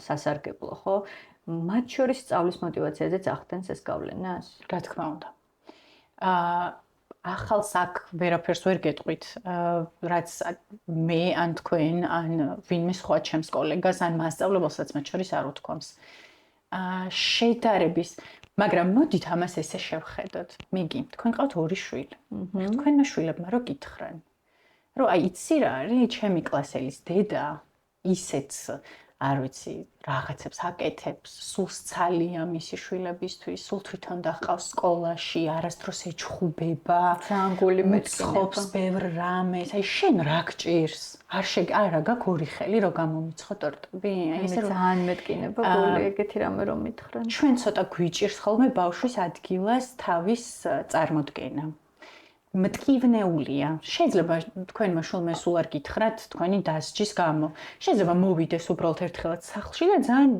სასარგებლო, ხო? მათ შორის სწავლის მოტივაციაზეც ახდენს ეს გავლენას? რა თქმა უნდა. ახალს აქ ვერაფერს ვერ გეტყვით, რაც მე ან თქვენ, ან ვინმე სხვა ჩემს კოლეგას, ან მასწავლებელსაც მათ შორის არ უთქვამს. შედარების, მაგრამ მოდით ამას ესე შევხედოთ. მიგი, თქვენ ყავთ ორი შვილი. თქვენმა შვილებმა რო გითხრან, რომ აი იცი რა არის, ჩემი კლასელის დედა ისეც არ ვიცი, რაღაცებს აკეთებს, სულს ცალია მისი შვილებისთვის, სულ თვითონ დახავს სკოლაში, არასდროს ეჩხუბება, ძალიან გული მეცხოვს ბევრ რამეს. აი შენ რა გჭირს? არა, გაქვს ორი ხელი, რომ გამომიცხო ტორტები? აი ესე ძალიან მეტკინება გული ეგეთი რამე რომ მითხრან. ჩვენ ცოტა გვიჭირს ხოლმე ბავშვის ადგილას თავის წარმოდგენა. მტკივნეულია. შეიძლება თქვენმა შვილმა სულ არ გითხრათ თქვენი დასჯის გამო. შეიძლება მოვიდეს უბრალოდ ერთხელაც სახლში და ძალიან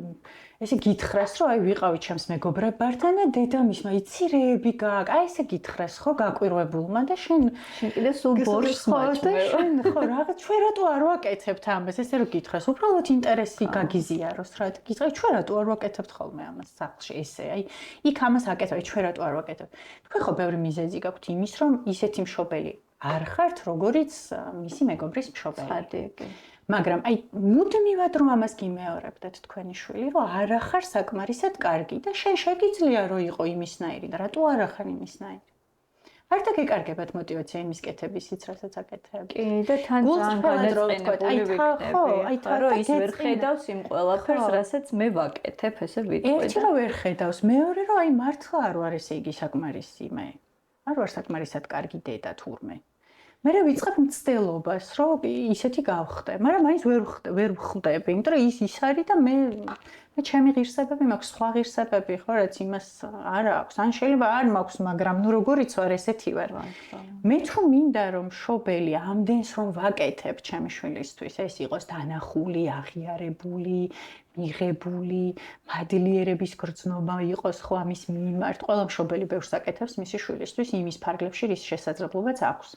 ესე გითხრას, რომ აი ვიყავი ჩემს მეგობრებთან და დედამისმა იცირეები გააკ. აი ესე გითხრას ხო გაკვირვებულმა და შენ კიდე სულ ბორშს მოაჭმევ. შენ ხო რაღაც ჩვენ რატო არ ვაკეთებთ ამას? ესე რომ გითხრას, უბრალოდ ინტერესი გაგიზიაროს რა. გითხრა ჩვენ რატო არ ვაკეთებთ ხოლმე ამას სახლში ესე. აი იქ ამას აკეთებ, ჩვენ რატო არ ვაკეთებთ? თქვენ ხო ბევრი მიზეზი გაქვთ იმის, რომ ისეთი მშობელი არ ხართ, როგორიც მისი მეგობრის მშობელი. მაგრამ აი მუდმივად რომ ამას გიმეორებდეთ თქვენი შვილი, რომ არ ახარ საკმარისად კარგი და შენ შეგიძლია რომ იყო იმისნაირი და რატო არ ახარ იმისნაირი? არ დაგეკარგებათ მოტივაცია იმის კეთებისიც, რასაც აკეთებ. კი, და თან ძალიან განაცხენებული ვიქნები. რომ ის ვერ ხედავს იმ ყველაფერს, რასაც მე ვაკეთებ, ესე ვიტყვი. ერთი რომ ვერ ხედავს, მეორე რომ აი მართლა არ ვარ ესე იგი საკმარისი მე. არ ვარ საკმარისად კარგი დედა თურმე. მე ვიწყებ მცდელობას, რომ ისეთი გავხდე, მაგრამ მაინც ვერ ვხვდები, იმიტომ რომ ის არის და მე ჩემი ღირსებები მაქვს, სხვა ღირსებები, ხო, რაც იმას არ აქვს. ან შეიძლება არ მაქვს, მაგრამ ნუ როგორიც ვარ, ესეთი ვარ. მე თუ მინდა რომ მშობელი ამდენს რომ ვაკეთებ ჩემი შვილისთვის, ეს იყოს დანახული, აღიარებული, მიღებული, მადლიერების გრძნობა იყოს ხო ამის მიმართ. ყველა მშობელი ბევრს აკეთებს მისი შვილისთვის იმის ფარგლებში, რის შესაძლებლობაც აქვს.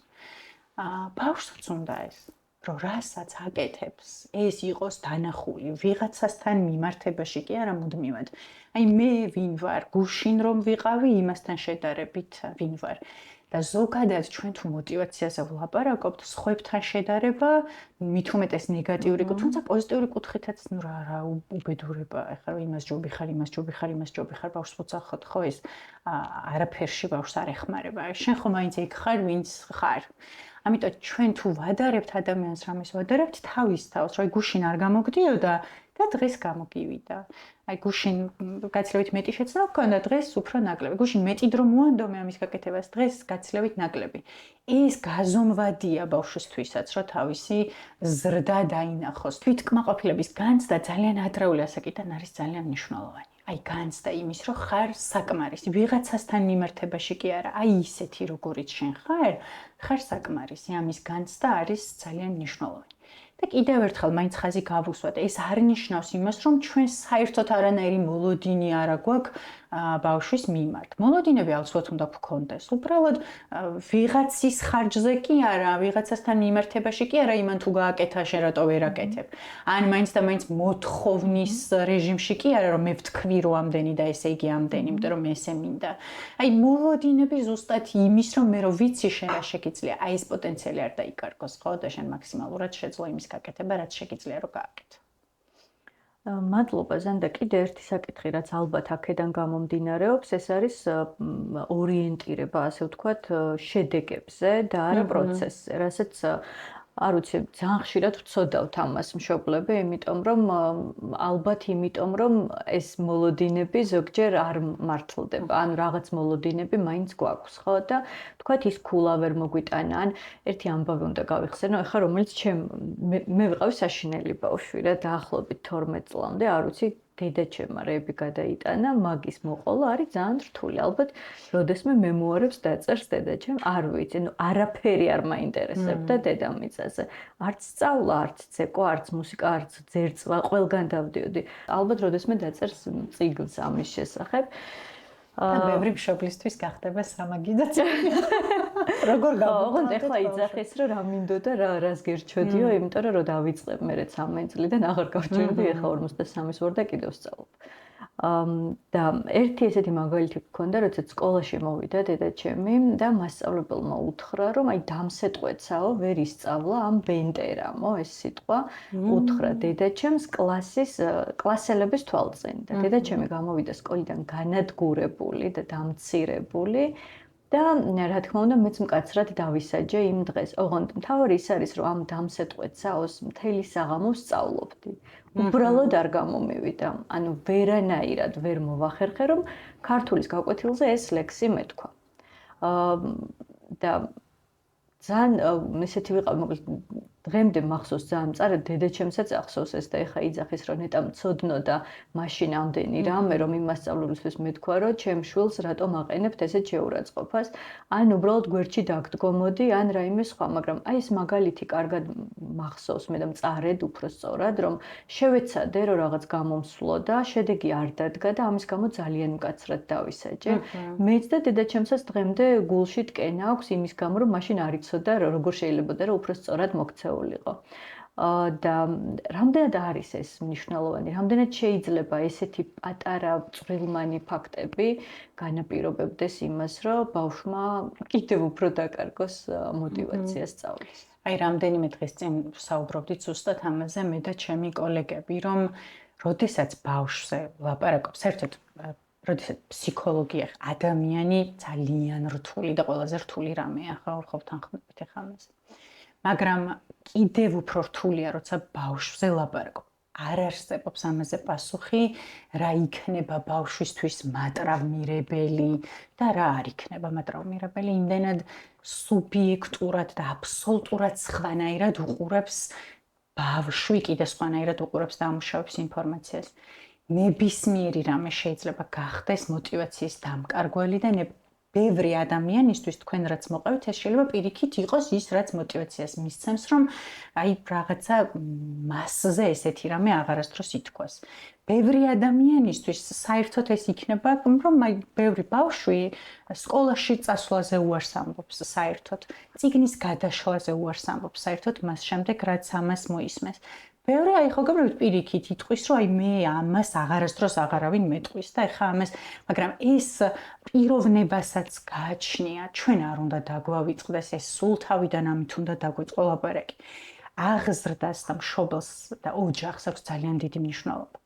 ბავშვს უნდა ეს, რომ რასაც აკეთებს, ეს იყოს დანახული ვიღაცასთან მიმართებაში კი არა მუდმივად. აი მე ვინ ვარ, გუშინ რომ ვიყავი იმასთან შედარებით ვინ ვარ. და ზოგადად ჩვენ თუ мотиваციაზე ვლაპარაკობთ, სხვებთან შედარება მით უმეტეს ნეგატიური, თუმცა პოზიტიური კუთხითაც რა უბედურება, ახლა იმას ჯობი ხარ, ბავშვს მოწახოთ, ხო ეს არაფერში ბავშვს არ ეხმარება. შენ ხომ მაინც ეგ ხარ, ვინც ხარ. ამიტომ ჩვენ თუ ვადარებთ ადამიანს რამეს ვადარებთ თავის თავს, რომ გუშინ არ გამოგდიოდა და დღეს გამოგივიდა. აი გუშინ გაცილებით მეტი შეცდომა ჰქონდა, დღეს უფრო ნაკლები. გუშინ მეტი დრო მოანდომე ამის გაკეთებას, დღეს გაცილებით ნაკლები. ეს გაზომვადია ბავშვისთვისაც, რომ თავისი ზრდა დაინახოს. თვითკმაყოფილების განცდა ძალიან ადრეული ასაკიდან არის ძალიან მნიშვნელოვანი. აი განცდა იმის, რომ ხარ საკმარისი, ვიღაცასთან მიმართებაში კი არა, აი ისეთი როგორიც შენ ხარ საკმარისი. ამის განცდა არის ძალიან მნიშვნელოვანი. და კიდევ ერთხელ მაინც ხაზი გავუსვათ, ეს არ ნიშნავს იმას, რომ ჩვენ საერთოდ არანაირი მოლოდინი არ აგვაქვს ბავშვის მიმართ. მოლოდინები ალბათ უნდა გქონდეს. უბრალოდ ვიღაცის ხარჯზე კი არა, ვიღაცასთან მიმართებაში კი არა, იმან თუ გააკეთა, შენ რატო ვერ აკეთებ. ან მაინც და მაინც მოთხოვნის რეჟიმში კი არა, რომ მე ვთქვი რომ ამდენი და ესე იგი ამდენი, იმიტომ რომ ესე მინდა. აი მოლოდინები ზუსტად იმის, რომ მე რომ ვიცი შენ რა შეგიძლია, აი ეს პოტენციალი არ დაიკარგოს, ხო და შენ მაქსიმალურად შეძლო იმის გაკეთება, რაც შეგიძლია რომ გააკეთო. მადლობა ზანდა, კიდე ერთი საკითხი, რაც ალბათ აქედან გამომდინარეობს, ეს არის ორიენტირება, ასე ვთქვათ, შედეგებზე და არა პროცესზე, რასაც არ ვიცი, ძალიან ხშირად ვწოდავთ ამას მშობლები, იმიტომ რომ ალბათ იმიტომ რომ ეს მოლოდინები ზოგჯერ არ მართლდება, ანუ რაღაც მოლოდინები მაინც გვაქვს, ხო და თქვათ ის ქულა ვერ მოგვიტანა, ან ერთი ამბავი უნდა გავიხსენო, ეხლა რომელიც მე ვიყავი საშინელი ბავშვი რა, დაახლოებით 12 წლამდე, არ ვიცი დედაჩემმა რეები გადაიტანა, მაგის მოყოლა არის ძალიან რთული. ალბათ, როდესმე მემუარებს დაწერს დედაჩემ, არ ვიცი, არაფერი არ მაინტერესებდა დედამიწაზე. არც სწავლა, არც ცეკვა, არც მუსიკა, არც ძერწვა, ყველგან დავდიოდი. ალბათ, როდესმე დაწერს წიგნს ამის შესახებ. და ბევრი მშობლისთვის გახდება სამაგიდაც. როგორ გავუყო? ოღონდ ეხლა იძახის, რომ რა მინდოდა, რას გერჩოდიო, იმიტომ რომ დავიწყებ მე 13 წლიდან აღარ გავჩერდი, ეხლა 53-ის ვარ და კიდევ ვსწავლობ. და ერთი ესეთი მაგალითი გქონდა, როდესაც სკოლაში მოვიდა დედაჩემი და მასწავლებელმა უთხრა, რომ აი დამსეტყვეცაო, ვერ ისწავლა ამ ბენტერამო, ეს სიტყვა უთხრა დედაჩემს კლასელების თვალწინ. და დედაჩემი გამოვიდა სკოლიდან განადგურებული და დამცირებული. და რა თქმა უნდა მეც მკაცრად დავისაჯე იმ დღეს. ოღონდ მთავარი ის არის, რომ ამ დამსეტყვეცაოს მთელი საღამო ვსწავლობდი. უბრალოდ არ გამომივიდა. ანუ ვერანაირად ვერ მოვახერხე, რომ ქართულის გაკვეთილზე ეს ლექსი მეთქვა. და ძალიან ესეთი ვიყავ, მოკლედ დღემდე მახსოვს ძალიან მწარად, დედაჩემსაც ახსოვს ეს და ეხა იძახის, რომ ნეტა მცოდნო და მაშინ ამდენი რამე, რომ იმასწავლებლისთვის მეთქვა, რომ ჩემ შვილს რატომ აყენებთ ესეთ შეურაცხყოფას, ან უბრალოდ გვერდში დაგდგომოდი, ან რაიმე სხვა, მაგრამ აი ეს მაგალითი კარგად მახსოვს მე და მწარედ უფრო სწორად, რომ შევეცადე, რომ რაღაც გამომსვლო და შედეგი არ დადგა და ამის გამო ძალიან მკაცრად დავისაჯე. მეც და დედაჩემსაც დღემდე გულში ტკენა აქვს იმის გამო, რომ მაშინ არ იცოდა, როგორ შეიძლება და უფრო სწორად მოქცეულიყო. და რამდენად არის ეს მნიშვნელოვანი, რამდენად შეიძლება ესეთი პატარა წვრილმანი ფაქტები განაპირობებდეს იმას, რომ ბავშვმა კიდევ უფრო დაკარგოს мотиваცია სწავლის. აი რამდენიმე დღეს წინ საუბრობდით ზუსტად ამაზე მე და ჩემი კოლეგები, რომ როდესაც ბავშვზე ლაპარაკობ, საერთოდ როდესაც ფსიქოლოგია ადამიანი ძალიან რთული და ყველაზე რთული რამეა, ხო თანხმობით ახლა ამაზე. მაგრამ კიდევ უფრო რთულია, როცა ბავშვზე ლაპარაკობ. არ არსებობს ამაზე პასუხი, რა იქნება ბავშვისთვის მატრაუმირებელი და რა არ იქნება მატრაუმირებელი, იმდენად სუბიექტურად და აბსოლუტურად სხვანაირად უყურებს ბავშვი, კიდე სხვანაირად უყურებს და ამუშავებს ინფორმაციას. ნებისმიერი რამე შეიძლება გახდეს мотиваციის დამკარგველი და ბევრი ადამიანისთვის თქვენ რაც მოყევთ, ეს შეიძლება პირიქით იყოს ის, რაც мотиваციას მისცემს, რომ აი რაღაცა მასზე ესეთი რამე აღარასდროს ითქვას. ბევრი ადამიანისთვის საერთოდ ეს იქნება, რომ აი ბევრი ბავშვი სკოლაში წასვლაზე უარს ამბობს საერთოდ, წიგნის გადაშლაზე უარს ამბობს საერთოდ მას შემდეგ, რაც ამას მოისმენს. ბევრი აი ხოგებრივად პირიქით იტყვის, რომ აი მე ამას აღარასდროს აღარავინ მეტყვის და ეხა ამას, მაგრამ ეს პიროვნებასაც გააჩნია, ჩვენ არ უნდა დაგვავიწყდეს ეს სულ თავიდან ამით უნდა დაგვიწყო ლაპარაკი. აღზრდას და მშობელს და ოჯახს აქვს ძალიან დიდი მნიშვნელობა.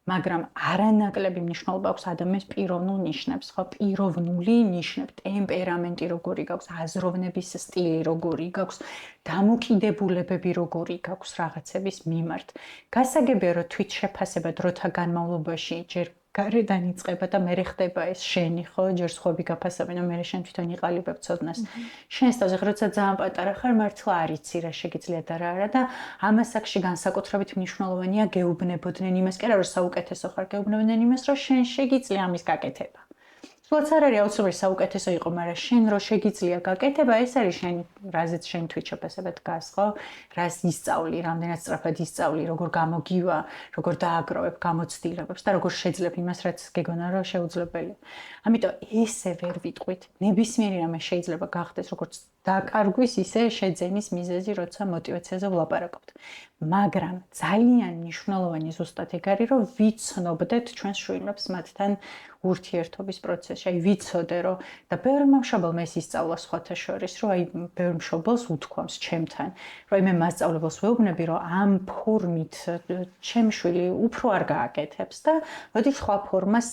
მაგრამ არანაკლები მნიშვნელობა აქვს ადამიანის პიროვნულ ნიშნებს, ხო, პიროვნული ნიშნები, ტემპერამენტი როგორი გაქვს, აზროვნების სტილი როგორი გაქვს, დამოკიდებულებები როგორი გაქვს რაღაცების მიმართ. გასაგებია, რომ თვით შეფასება დროთა განმავლობაში ჯერ გარედან იწყება და მერე ხდება ეს შენი, ხო, ჯერ სხვები გაფასებენ, რომ მერე შენ თვითონ იყალიბებ ცოდნას. შენს თავზე, როცა ძალიან პატარა ხარ, მართლა არ იცი რა შეგიძლია და რა არა და ამას აქში განსაკუთრებით მნიშვნელოვანია გეუბნებოდნენ იმას, კი არა რომ საუკეთესო ხარ, გეუბნებოდნენ იმას, რომ შენ შეგიძლია ამის გაკეთება. სულაც არ არის აუცილებელი საუკეთესო იყო, მაგრამ შენ რო შეგიძლია გაკეთება, ეს არის შენი, რაზეც შენ თვით შეფასება დგას, ხო? რას ისწავლი, რამდენად სწრაფად ისწავლი, როგორ გამოგივა, როგორ დააგროვებ გამოცდილებებს და როგორ შეძლებ იმას, რაც გეგონა რომ შეუძლებელია. ამიტომ ესე ვერ ვიტყვით. ნებისმიერი რამე შეიძლება გახდეს როგორც დაკარგვის, ისე შეძენის მიზეზი, როცა мотиваციაზე ვლაპარაკობთ. მაგრამ ძალიან მნიშვნელოვანი ზუსტად ეგ არის, რომ ვიცნობდეთ ჩვენს შვილებს მათთან ურთიერთობის პროცესში. აი ვიცოდე, რომ და ბევრი მშობელმა ეს ისწავლა სხვათა შორის, რომ აი ბევრი მშობელს უთქვამს ჩემთან, რომ აი მე მასწავლებელს ვეუბნები, რომ ამ ფორმით ჩემი შვილი უფრო არ გააკეთებს და მოდი სხვა ფორმას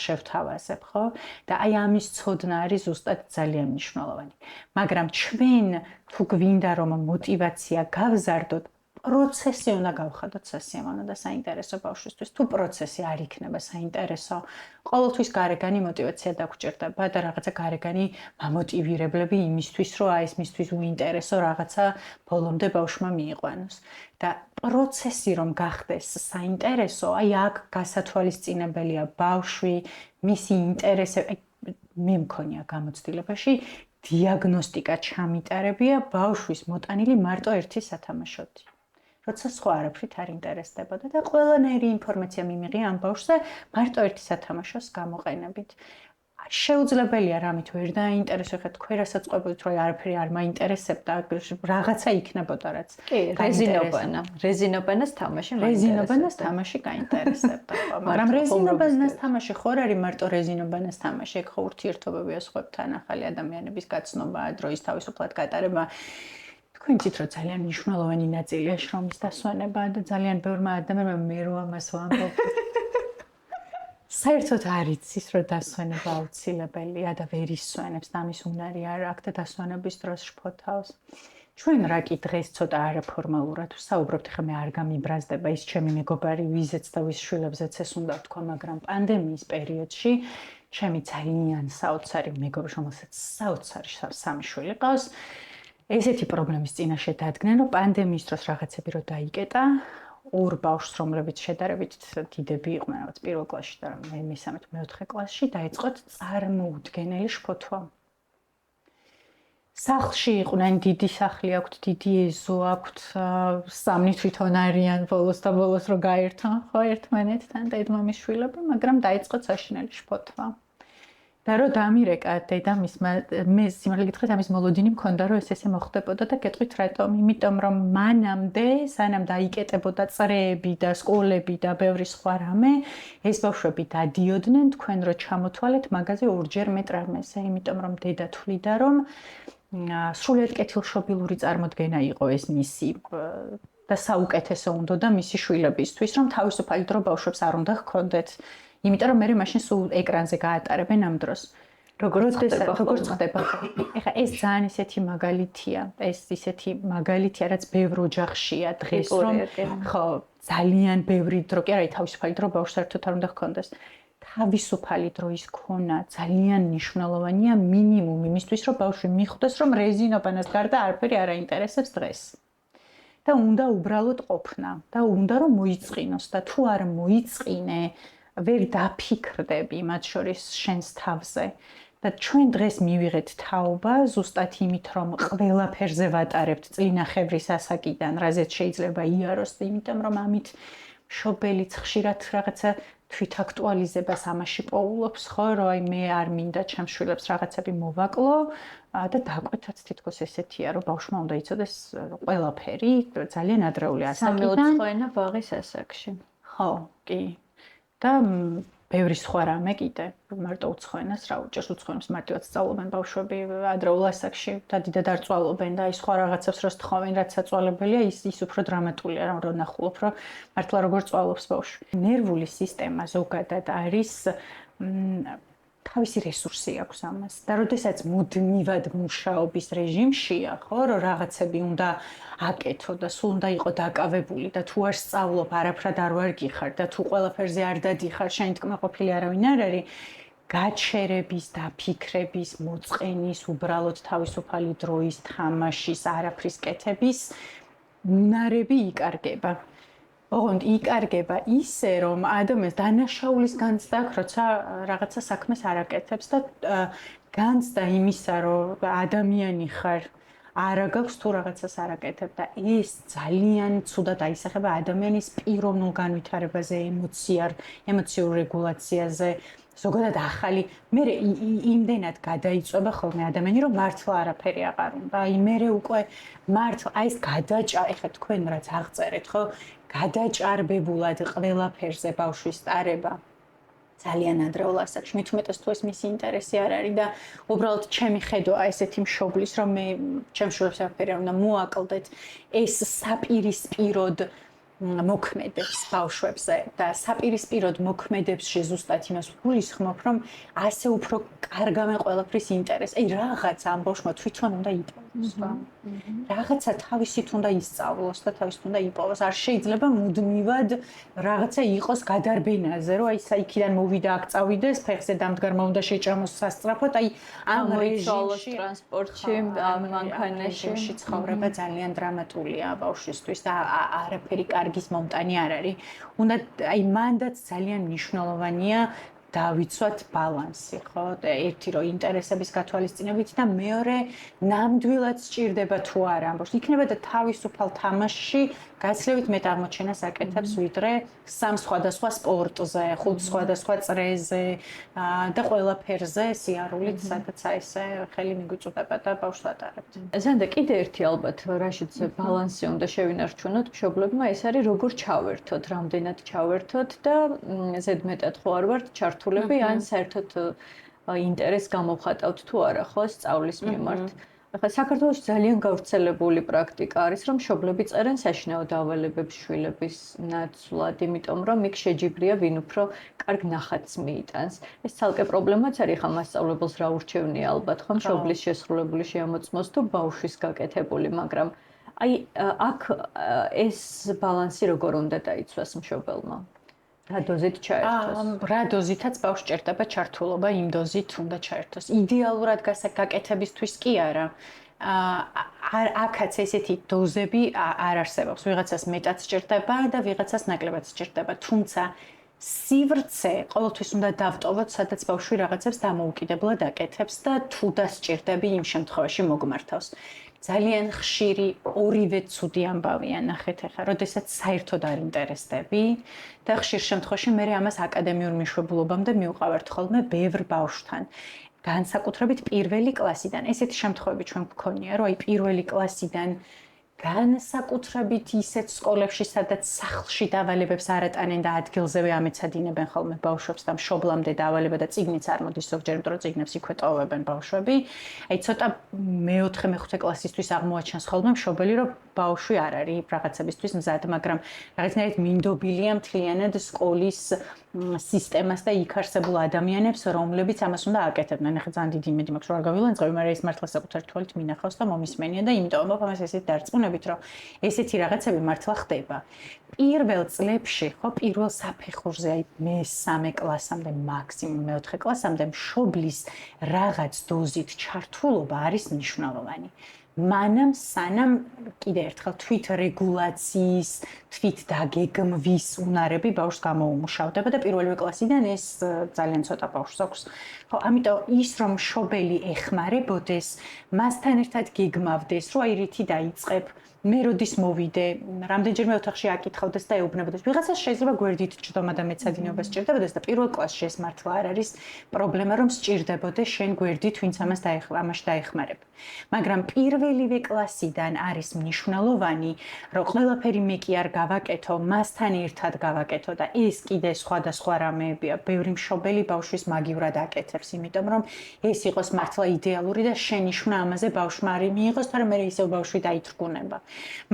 შევთავაზებ, ხო? და აი ამის ცოდნა არის ზუსტად ძალიან მნიშვნელოვანი. მაგრამ ჩვენ თუ გვინდა რომ мотиваცია გავზარდოთ, პროცესი უნდა გავხადოთ სასიამოვნო და საინტერესო ბავშვისთვის. თუ პროცესი არ იქნება საინტერესო, ყოველთვის გარეგანი мотиваცია დაგჭირდება და რაღაცა გარეგანი მამოტივირებლები იმისთვის, რომ აი ეს მისთვის უინტერესო რაღაცა ბოლომდე ბავშვმა მიიყვანოს. და პროცესი რომ გახდეს საინტერესო, აი აქ გასათვალისწინებელია ბავშვი, მისი ინტერესები, მე მქონია გამოცდილებაში დიაგნოსტიკა ჩამიტარებია ბავშვის მოტანილი მარტო ერთი სათამაშოთი. როცა სხვა არაფრით არ ინტერესდებოდა და ყველანაირი ინფორმაცია მიმიღია ამ ბავშვზე მარტო ერთი სათამაშოს გამოყენებით. შეუძლებელია რამით ვერ დაინტერესო, ხა თქვენ რასაც ყვებოდით, რომ არაფერი არ მაინტერესებდა, რაღაცა იქნებოდა რაც. კი, რეზინოპენას თამაში რეზინოპენას თამაში გაინტერესებდა, ხო, მაგრამ რეზინოპენას თამაში ხარ არის მარტო რეზინოპენას თამაში, ეგ ხო ურთიერთობებია სხვებთან, ახალი ადამიანების გაცნობა, დროის თავისუფლად გატარება. თქვენ იცით, რომ ძალიან მნიშვნელოვანი ნაწილია შრომის დასვენება და ძალიან ბევრმა ადამიანმა მე რო ამას ვამბობ. საერთოდ არ იცის, რომ დასვენება აუცილებელია და ვერ ისვენებს და ამის უნარი არ აქვს და დასვენების დროს შფოთავს. ჩვენ რა კი დღეს ცოტა არაფორმალურად ვსაუბრობთ, ხა მე არ გამიბრაზდება ის ჩემი მეგობარი ვიზეც და ვის შვილებზეც ეს უნდა ვთქვა, მაგრამ პანდემიის პერიოდში ჩემი ძალიან საოცარი მეგობრი, რომელსაც საოცარი სამი შვილი ყავს, ესეთი პრობლემის წინაშე დადგნენ, რომ პანდემიის დროს რაღაცები რო დაიკეტა, ორ ბავშვს, რომლებიც შედარებით დიდები იყვნენ, რაღაც პირველ კლასში და მე მესამე, მეოთხე კლასში დაიწყოთ წარმოუდგენელი შფოთვა. სახლში იყვნენ, დიდი სახლი აქვთ, დიდი ეზო აქვთ, სამნი თვითონ არიან ბოლოს და ბოლოს რო გაერთონ ხო ერთმანეთთან დედმამის შვილები, მაგრამ დაიწყოთ საშინელი შფოთვა. და რო დამირეკა დედამისმა, მე სიმართლე გითხრათ, ამის მოლოდინი მქონდა, რომ ესე მოხდებოდა და გეტყვით რატომ? იმიტომ რომ მანამდე, სანამ დაიკეტებოდა წრეები და სკოლები და ბევრი სხვა რამე, ეს ბავშვები დადიოდნენ თქვენ რო ჩამოთვალეთ მაგაზე ორჯერ მე ტრამეზე, იმიტომ რომ დედა თვლიდა, რომ სრულიად კეთილშობილური წარმოდგენა იყო ეს მისი და საუკეთესო უნდა და მისი შვილებისთვის, რომ თავისუფალი დრო ბავშვებს არ უნდა ჰქონდეთ. იმიტომ რომ მე მაშინ სულ ეკრანზე გაატარებენ ამ დროს. როგორც ხდება. ეხლა ეს ძალიან ისეთი მაგალითია, ეს ისეთი მაგალითია, რაც ბევრ ოჯახშია დღეს, რომ ხო, ძალიან ბევრი დრო, კი არა, თავისუფალი დრო ბავშვს საერთოდ არ უნდა ჰქონდეს. თავისუფალი დროის ქონა ძალიან მნიშვნელოვანია მინიმუმ იმისთვის, რომ ბავშვი მიხვდეს, რომ რეზინოპანას გარდა არაფერი არ აინტერესებს დღეს. და უნდა უბრალოდ ყოფნა და უნდა რომ მოიწყინოს და თუ არ მოიწყინე ვერ დაფიქრდები მათ შორის შენს თავზე და ჩვენ დღეს მივიღეთ თაობა ზუსტად იმით რომ ყველაფერზე ვატარებთ წინახევრის ასაკიდან, რაზეც შეიძლება იაროს, იმიტომ რომ ამით მშობელიც ხშირად რაღაცა თვითაქტუალიზებას ამაში პოულობს, ხო, რომ აი მე არ მინდა ჩემს შვილებს რაღაცები მოვაკლო და დაკვეთაც თითქოს ესეთია, რომ ბავშვმა უნდა იცოდეს ყველაფერი ძალიან ადრეული ასაკიდან. სამეუცხოენა ბაღის ასაკში. ხო, კი. და ბევრი სხვა რამე კიდე, მარტო უცხოენას რა უჭერს, უცხოენას მარტივად სწავლობენ ბავშვები ადრეულ ასაკში და დიდად არ წვალობენ და აი სხვა რაღაცებს რო სთხოვენ, რაც საწვალებელია, ის უფრო დრამატულია, რომ ნახულობ, რომ მართლა როგორ წვალობს ბავშვი. ნერვული სისტემა ზოგადად არის თავისი რესურსი აქვს ამას. და როდესაც მუდმივად მუშაობის რეჟიმშია, ხო, რომ რაღაცები უნდა აკეთო და სულ უნდა იყო დაკავებული და თუ არ სწავლობ, არაფრად არ ვარგიხარ და თუ ყველაფერზე არ დადიხარ, შენი თქმაყოფილი არავინ არ არის, გაჩერების, დაფიქრების, მოწყენის, უბრალოდ თავისუფალი დროის თამაშის, არაფრის კეთების უნარები იკარგება. ოღონდ იკარგება ისე, რომ ადამიანს დანაშაულის განცდა აქვს, როცა რაღაცა საქმეს არ აკეთებს და განცდა იმისა, რომ ადამიანი ხარ, არა გაქვს თუ რაღაცას არ აკეთებ და ეს ძალიან ცუდად აისახება ადამიანის პიროვნულ განვითარებაზე, ემოციურ რეგულაციაზე, ზოგადად ახალი, მე იმდენად გადაიწვება ხოლმე ადამიანი, რომ მართლა არაფერი აღარ უნდა. აი მე უკვე მართლა აი ეს ეხლა თქვენ რაც აღწერეთ, ხო? გადაჭარბებულად ყველაფერზე ბავშვის ტარება ძალიან ადრეულ ასაკში, მით უმეტეს თუ ეს მისი ინტერესი არ არის და უბრალოდ ჩემი ხედვა ესეთი მშობლის, რომ მე ჩემს შვილებს არაფერი არ უნდა მოაკლდეთ, ეს საპირისპიროდ მოქმედებს ბავშვებზე და საპირისპიროდ მოქმედებში ზუსტად იმას გულისხმობ, რომ ასე უფრო კარგავენ ყველაფრის ინტერესი. აი რაღაცა ამ ბავშვმა თვითონ უნდა იპოვოს. რაღაცა თავისით უნდა ისწავლოს და თავისით უნდა იპოვოს. არ შეიძლება მუდმივად რაღაცა იყოს გადარბენაზე, რომ აი საიქიდან მოვიდა აქ წავიდეს, ფეხზე დამდგარმა უნდა შეჭამოს სასწრაფოდ, აი ამ რეჟიმში ტრანსპორტში, ამ მანქანაში ცხოვრება ძალიან დრამატულია ბავშვისთვის და არაფერი კარგის მომტანი არ არის. უნდა აი მანდაც ძალიან მნიშვნელოვანია დავიცვათ ბალანსი, ხო? და ერთი რომ ინტერესების გათვალისწინებით და მეორე ნამდვილად სჭირდება თუ არა ამ ბავშვს. იქნება და თავისუფალ თამაშში გაცილებით მეტ აღმოჩენას აკეთებს ვიდრე სამ სხვადასხვა სპორტზე, ხუთ სხვადასხვა წრეზე და ყველაფერზე სიარულით, სადაც ესე ხელი მიგვიწვდება და ბავშვს ვატარებთ. ზანდა კიდე ერთი ალბათ რაშიც ბალანსი უნდა შევინარჩუნოთ მშობლებმა, ეს არის როგორ ჩავერთოთ, რამდენად ჩავერთოთ და ზედმეტად ხო არ ვართ ჩართულები ან საერთოდ ინტერესს გამოვხატავთ თუ არა ხო სწავლის მიმართ. ახლა საქართველოში ძალიან გავრცელებული პრაქტიკა არის, რომ მშობლები წერენ საშინაო დავალებებს შვილების ნაცვლად, იმიტომ რომ იქ შეჯიბრია ვინ უფრო კარგ ნახატს მიიტანს. ეს ცალკე პრობლემაც არის, ხა მასწავლებელს რა ურჩევნია ალბათ, ხო მშობლის შესრულებული შეამოწმოს თუ ბავშვის გაკეთებული, მაგრამ აი აქ ეს ბალანსი როგორ უნდა დაიცვას მშობელმა? რა დოზით ჩაერთოს? რა დოზითაც ბავშვს ჭირდება ჩართულობა, იმ დოზით უნდა ჩაერთოს. იდეალურად გაკეთებისთვის კი არა. აქაც ესეთი დოზები არ არსებობს. ვიღაცას მეტად სჭირდება და ვიღაცას ნაკლებად სჭირდება. თუმცა სივრცე ყოველთვის უნდა დავტოვოთ, სადაც ბავშვი რაღაცებს დამოუკიდებლად აკეთებს და თუ დასჭირდები იმ შემთხვევაში მოგმართავს. ძალიან ხშირი ორივე ცუდი ამბავია ნახეთ ახლა, როდესაც საერთოდ არ ინტერესდები და ხშირ შემთხვევაში მე ამას აკადემიურ მეშვეობლობამდე მივყავართ ხოლმე ბევრ ბავშვთან. განსაკუთრებით პირველი კლასიდან. ესეთი შემთხვევები ჩვენ გვქონია, რომ აი პირველი კლასიდან განსაკუთრებით ისეთ სკოლებში, სადაც სახლში დავალებებს არ ატანენ და ადგილზევე ამეცადინებენ ხოლმე ბავშვებს და მშობლამდე დავალება და წიგნიც არ მოდის ზოგჯერ, იმიტომ რომ წიგნებს იქვე ტოვებენ ბავშვები. აი ცოტა მეოთხე, მეხუთე კლასისთვის აღმოაჩენს ხოლმე მშობელი, რომ ბავშვი არ არის რაღაცებისთვის მზად, მაგრამ რაღაცნაირად მინდობილია მთლიანად სკოლის სისტემას და იქ არსებულ ადამიანებს, რომლებიც ამას უნდა აკეთებდნენ. ახლა ძალიან დიდი იმედი მაქვს, რომ არ გავილანძღები, მაგრამ ეს მართლა საკუთარ თვალით მინახავს და მომისმენია და იმიტომ რომ ამას ესეთ დარწმუნებით, რომ ესეთი რაღაცები მართლა ხდება. პირველ წლებში, ხო, პირველ საფეხურზე, აი მე-3 კლასამდე, მაქსიმუმ მე-4 კლასამდე მშობლის რაღაც დოზით ჩართულობა არის მნიშვნელოვანი. მანამ სანამ კიდე ერთხელ თვით რეგულაციის, თვით დაგეგმვის უნარები ბავშვს გამოუმუშავდება და პირველივე კლასიდან ეს ძალიან ცოტა ბავშვს აქვს. ხო, ამიტომ ის რომ მშობელი ეხმარებოდეს, მასთან ერთად გეგმავდეს, რომ აი რითი დაიწყებ, მე როდის მოვიდე, რამდენჯერმე ოთახში აკითხავდეს და ეუბნებოდეს. ვიღაცას შეიძლება გვერდით ჭდომა და მეცადინეობა სჭირდებოდეს და პირველ კლასში ეს მართლა არ არის პრობლემა, რომ სჭირდებოდეს შენ გვერდით, ვინც ამაში დაეხმარებ. მაგრამ პირველივე კლასიდან არის მნიშვნელოვანი, რომ ყველაფერი მე კი არ გავაკეთო, მასთან ერთად გავაკეთო და ეს კიდე სხვადასხვა რამეებია. ბევრი მშობელი ბავშვის მაგივრად აკეთებს, იმიტომ რომ ეს იყოს მართლა იდეალური და შენიშვნა ამაზე ბავშვმა არ მიიღოს, თორემ მე ისევ ბავშვი დაითრგუნება.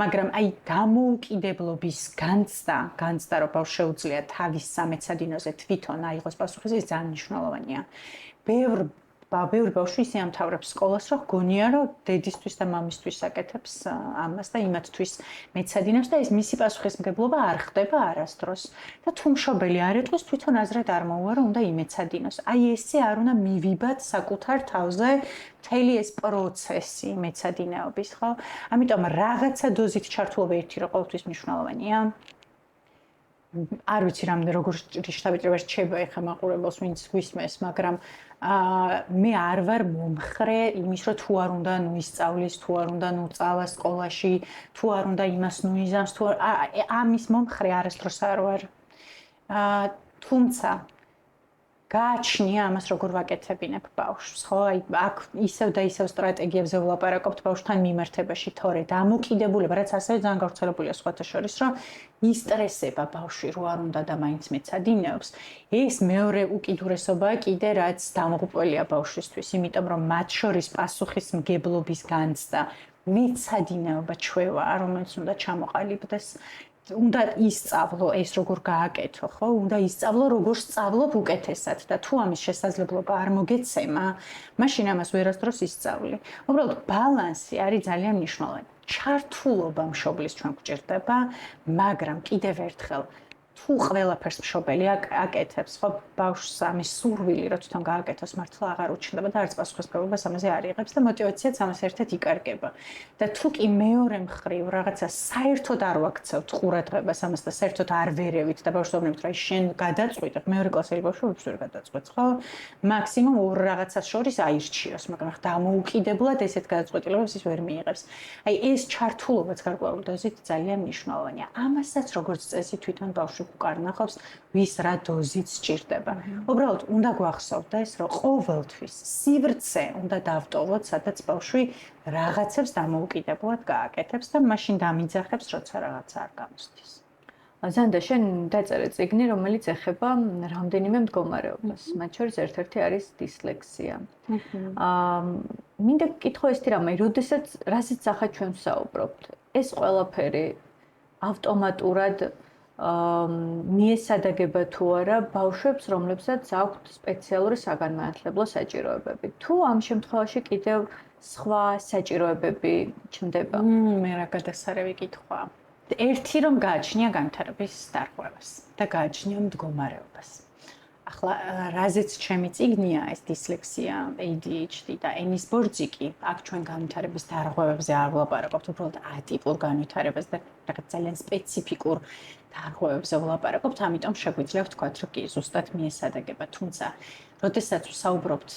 მაგრამ აი გამოუკიდებლობის განცდა, რომ ბავშვს შეუძლია თავის სამეცადინოზე თვითონ აიღოს პასუხი, ეს ძალიან მნიშვნელოვანია. ბევრი ბავშვი ისე ამთავრებს სკოლას, რომ გონია, რომ დედისთვის და მამისთვის აკეთებს ამას და იმათთვის მეცადინებს და ეს მისი პასუხისმგებლობა არ ხდება არასდროს. და თუ მშობელი არ ეტყვის, თვითონ აზრად არ მოუვა, რომ უნდა იმეცადინოს. აი ესე არ უნდა მივიბად საკუთარ თავზე მთელი ეს პროცესი მეცადინეობის, ხო? ამიტომ რაღაცა დოზით ჩართულობა ერთი რო ყოველთვის მნიშვნელოვანია. არ ვიცი რამდენი როგორ შტაბიტრება რჩება ეხა მაყურებელს ვინც გვისმენს, მაგრამ მე არ ვარ მომხრე იმის, რომ თუ არ უნდა ისწავლის, თუ არ უნდა წავა სკოლაში, თუ არ უნდა იმას იზამს, თუ ამის მომხრე არასდროს არ ვარ. თუმცა გააჩნია ამას როგორ ვაკეთებინებ ბავშვს, ხო? აი აქ ისევ და ისევ სტრატეგიებზე ვლაპარაკობთ ბავშვთან მიმართებაში, თორე დამოკიდებულება, რაც ასევე ძალიან გავრცელებულია სხვათა შორის, რომ ისტრესება ბავშვი რო არ უნდა და მაინც მეცადინეობს, ეს მეორე უკიდურესობაა კიდე რაც დამღუპველია ბავშვისთვის, იმიტომ რომ მათ შორის პასუხისმგებლობის განცდა, მეცადინეობა ჩვევა, რომელიც უნდა ჩამოყალიბდეს. უნდა ისწავლო ეს როგორ გააკეთო, ხო? უნდა ისწავლო როგორ სწავლობ უკეთესად და თუ ამის შესაძლებლობა არ მოგეცემა, მაშინ ამას ვერასდროს ისწავლი. უბრალოდ ბალანსი არის ძალიან მნიშვნელოვანი. ჩართულობა მშობლის ჩვენ გვჭირდება, მაგრამ კიდევ ერთხელ თუ ყველაფერს მშობელი აკეთებს, ხო, ბავშვს ამის სურვილი რო თვითონ გააკეთოს მართლა აღარ უჩნდება და არც პასუხისმგებლობას ამაზე არ იღებს და мотиваციაც ამას ერთად იკარგება. და თუ კი მეორე მხრივ რაღაცა საერთოდ არ ვაქცევთ ყურადღებას ამას და საერთოდ არ ვერევით და ბავშვს ვამბობთ, რა შენ გადაწყვიტე, მეორე კლასელი ბავშვი უბრალოდ გადაწყვეტს, ხო? მაქსიმუმ ორ რაღაცას შორის აირჩიოს, მაგრამ დამოუკიდებლად ესეთ გადაწყვეტილებებს ის ვერ მიიღებს. აი ეს ჩართულობაც გარკვეული დოზით ძალიან მნიშვნელოვანია. ამასაც როგორც წესი თვითონ ბავშვი უკარნახობს, ვის რა დოზით სჭირდება. უბრალოდ უნდა გვახსოვდეს, რომ ყოველთვის სივრცე უნდა დავტოვოთ, სადაც ბავშვი რაღაცებს დამოუკიდებლად გააკეთებს და მაშინ დამიძახებს, როცა რაღაცა არ გამოსდის. ზანდა, შენ დაწერე წიგნი, რომელიც ეხება რამდენიმე მდგომარეობას. მათ შორის ერთ-ერთი არის დისლექსია. მინდა გკითხო ესეთი რამე, როდესაც რასაც ახლა ჩვენ ვსაუბრობთ, ეს ყველაფერი ავტომატურად მიესადაგება თუ არა ბავშვებს, რომლებსაც აქვთ სპეციალური საგანმანათლებლო საჭიროებები. თუ ამ შემთხვევაში კიდევ სხვა საჭიროებები ჩნდება? მე რა გადასარევი კითხვა. ერთი რომ გააჩნია განვითარების დარღვევას და გააჩნია მდგომარეობას. ახლა რაზეც ჩემი წიგნია ეს დისლექსია, ADHD და ენის ბორციკი, აქ ჩვენ განვითარების დარღვევებზე არ ვლაპარაკობთ, უბრალოდ ატიპურ განვითარებას და რაღაც ძალიან სპეციფიკურ დარღვევებზე ვლაპარაკობთ, ამიტომ შეგვიძლია ვთქვათ, რომ კი ზუსტად მიესადაგება, თუმცა როდესაც ვსაუბრობთ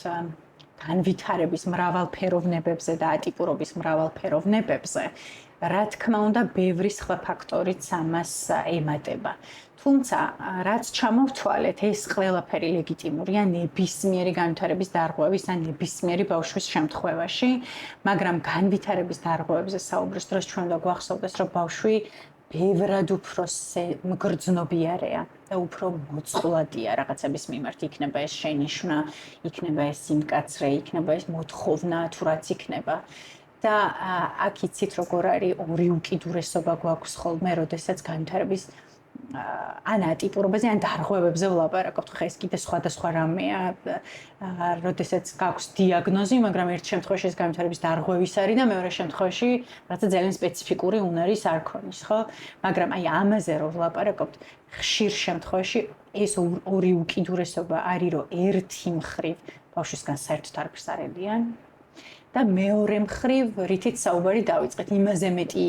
განვითარების მრავალფეროვნებებზე და ატიპურობის მრავალფეროვნებებზე, რა თქმა უნდა, ბევრი სხვა ფაქტორიც ამას ემატება. თუმცა, რაც ჩამოვთვალეთ, ეს ყველაფერი ლეგიტიმურია ნებისმიერი განვითარების დარღვევის ან ნებისმიერი ბავშვის შემთხვევაში, მაგრამ განვითარების დარღვევებზე საუბრის დროს ჩვენ უნდა გვახსოვდეს, რომ ბავშვი ბევრად უფრო მგრძნობიარეა და უფრო მოწყვლადია რაღაცების მიმართ, იქნება ეს შენიშვნა, იქნება ეს სიმკაცრე, იქნება ეს მოთხოვნა, თუ რაც იქნება. და აქ იცით როგორ არის ორი უკიდურესობა გვაქვს ხოლმე, როდესაც განვითარების ან ატიპურობაზე, ან დარღვევებზე ვლაპარაკობთ. ხა ეს კიდე სხვადასხვა რამეა, როდესაც გაქვს დიაგნოზი, მაგრამ ერთ შემთხვევაში ეს განვითარების დარღვევის არის და მეორე შემთხვევაში რაღაცა ძალიან სპეციფიკური უნარის არ ქონის, ხო? მაგრამ აი ამაზე რომ ვლაპარაკობთ, ხშირ შემთხვევაში ეს ორი უკიდურესობა არის, რომ ერთი მხრივ ბავშვისგან საერთოდ არაფერს არ ელიან. და მეორე მხრივ, რითიც საუბარი დავიწყეთ, იმაზე მეტი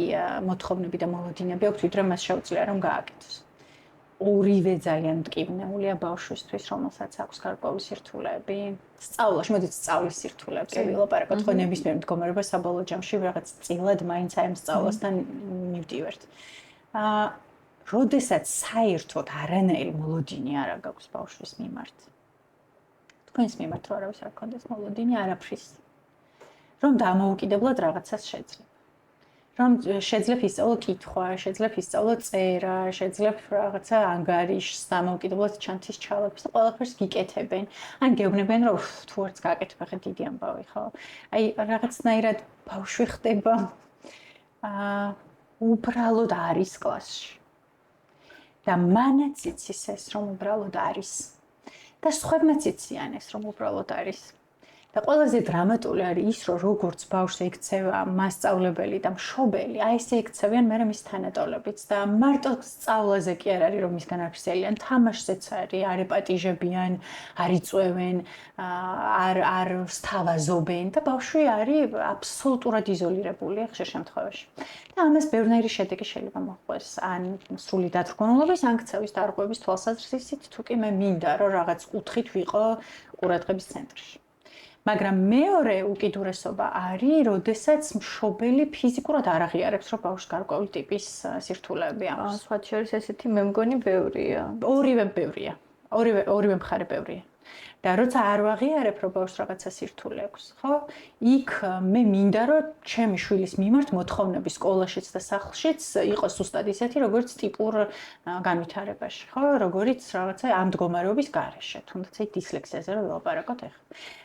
მოთხოვნები და მოლოდინები აქვს, ვიდრე მას შეუძლია რომ გააკეთოს. ორივე ძალიან მტკივნეულია ბავშვისთვის, რომელსაც აქვს გარკვეული სირთულეები. სწავლაში, მოდით სწავლის სირთულეებზე ვილაპარაკოთ, ხო ნებისმიერ მდგომარეობას საბოლოო ჯამში რაღაც წილად მაინც აი ამ სწავლასთან მივდივართ. როდესაც საერთოდ არანაირი მოლოდინი არ აქვს ბავშვის მიმართ. თქვენს მიმართ რა არავის არ გქონდეს მოლოდინი არაფრის. რომ დამოუკიდებლად რაღაცას შეძლებ. რომ შეძლებ ისწავლო კითხვა, შეძლებ ისწავლო წერა, შეძლებ რაღაცა ანგარიშს დამოუკიდებლად ჩანთის ჩალებს და ყველაფერს გიკეთებენ. ან გეუბნებიან რომ თუ არც გააკეთებ ახლა დიდი ამბავი, ხო? აი რაღაცნაირად ბავშვი ხდება უბრალოდ არის კლასში. და მანაც იცის ეს რომ უბრალოდ არის. და სხვებმაც იციან ეს რომ უბრალოდ არის. და ყველაზე დრამატული არის ის, რომ როგორც ბავშვს ექცევა მასწავლებელი და მშობელი, აი ესე ექცევიან მერე მის თანატოლებიც და მარტო სწავლაზე კი არ არის რომ მისგან არ ფსელიან, თამაშზეც არის, არ ეპატიჟებიან, არ იწვევენ, არ სთავაზობენ და ბავშვი არის აბსოლუტურად იზოლირებული ხშირ შემთხვევაში. და ამას ბევრნაირი შედეგი შეიძლება მოჰყვეს, ან სრული დათრგუნულობის, ან ქცევის დარღვევის თვალსაზრისით, თუ კი მე მინდა რომ რაღაც კუთხით ვიყო ყურადღების ცენტრში. მაგრამ მეორე უკიდურესობა არის, როდესაც მშობელი ფიზიკურად არ აღიარებს, რომ ბავშვს გარკვეული ტიპის სირთულეები აქვს. სხვა შორის ესეთი მე მგონი ბევრია. ორივე ბევრია. ორივე მხარე ბევრია. და როცა არ ვაღიარებ, რომ ბავშვს რაღაცა სირთულე აქვს, ხო? იქ მე მინდა, რომ ჩემი შვილის მიმართ მოთხოვნები სკოლაშიც და სახლშიც იყოს ზუსტად ისეთი, როგორც ტიპურ განვითარებაში, ხო? როგორც რაღაცა ამ მდგომარეობის გარეშე, თუნდაც აი დისლექსიაზე რომ ვილაპარაკოთ ახლა.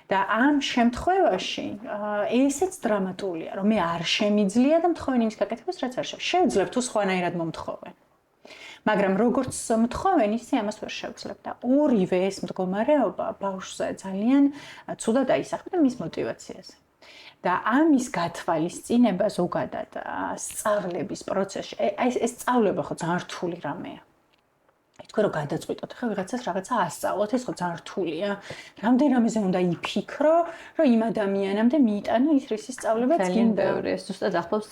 და ამ შემთხვევაში ესეც დრამატულია, რომ მე არ შემიძლია და მთხოვენ იმის გაკეთებას, რაც არ შევძლებ თუ სხვანაირად მომთხოვენ. მაგრამ როგორც მთხოვენ, ისე ამას ვერ შევძლებ და ორივე ეს მდგომარეობა ბავშვზე ძალიან ცუდად აისახება მის мотиваციაზე. და ამის გათვალისწინება ზოგადად სწავლების პროცესში, ეს სწავლება ხო ძალიან რთული რამეა. თქვენ რო გადაწყვიტოთ, ხა ვიღაცას რაღაცა ასწავლოთ, ეს ხო ძალიან რთულია. რამდენ რამეზე უნდა იფიქრო, რომ იმ ადამიანამდე მიიტანო ის რისი სწავლებაც გინდა. ეს ზუსტად ახლავს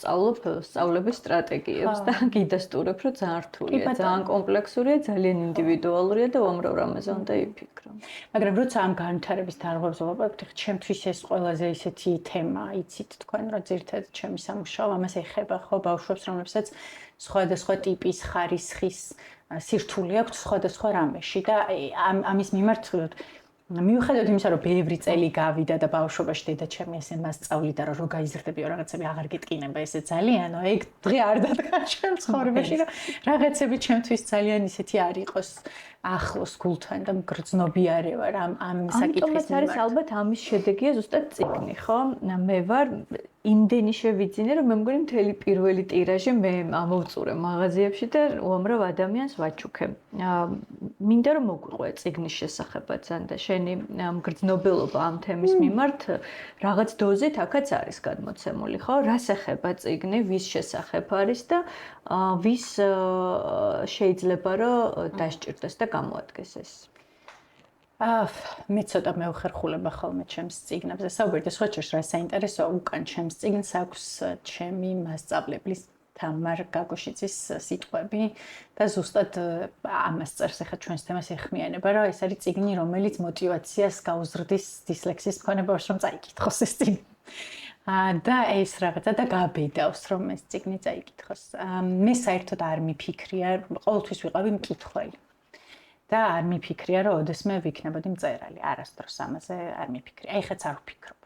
სწავლების სტრატეგიებს და გიდასტურებ, რომ ძალიან რთულია, ძალიან კომპლექსურია, ძალიან ინდივიდუალურია და უამრავ რამეზე უნდა იფიქრო. მაგრამ როცა ამ განვითარების დარღვევას ვაპარაკობთ, ჩემთვის ეს ყველაზე ისეთი თემა, იცით თქვენ, რომ ძირითადად ჩემი სამუშაო ამას ეხება, ხო, ბავშვებს, რომლებსაც სხვადასხვა ტიპის ხარისხის სირთულე აქვს სხვადასხვა რამეში და ამის მიმართ მიუხედავად იმისა, რომ ბევრი წელი გავიდა და ბავშვობაში დედაჩემი ესე მას სწავლიდა, რომ რო გაიზრდებიო რაღაცები აღარ გეტკინება, ესე ძალიანო, ეგ დღე არ დადგა ჩემ ცხოვრებაში, რომ რაღაცები ჩემთვის ძალიან ისეთი არ იყოს ახლოს გულთან და მგრძნობიარე ვარ ამ საკითხის მიმართ. არის ალბათ ამის შედეგია ზუსტად წიგნი, ხო? მე ვარ იმდენი შევიძინე, რომ მე მგონი მთელი პირველი ტირაჟი მე ამოვწურე მაღაზიებში და უამრავ ადამიანს ვაჩუქე. მინდა რომ მოგვიყვე წიგნის შესახებაც და შენი მგრძნობელობა ამ თემის მიმართ რაღაც დოზით აქაც არის გადმოცემული, ხო? რას ეხება წიგნი, ვის შესახებ არის და ვის შეიძლება რომ დასჭირდეს და გამოადგეს ეს. მე ცოტა მეუხერხულება ხოლმე ჩემს წიგნებზე. საუბარია სხვა შორის რა საინტერესოა, უკან ჩემს წიგნს აქვს ჩემი მასწავლებლის თამარ გაგოშიძის სიტყვები და ზუსტად ამას წერს ახლა ჩვენს თემას ეხმიანება, რომ ეს არის წიგნი, რომელიც мотиваციას გაუზრდის დისლექსიის მქონე ბავშვს რომ წაიკითხოს ეს წიგნი. და ეს რაღაცა და გაბედავს რომ ეს წიგნი წაიკითხოს. მე საერთოდ არ მიფიქრია, ყოველთვის ვიყავი მკითხველი. და არ მიფიქრია, რომ ოდესმე ვიქნებოდი მწერალი. არასდროს ამაზე არ მიფიქრია. აი ხაც არ ვფიქრობ.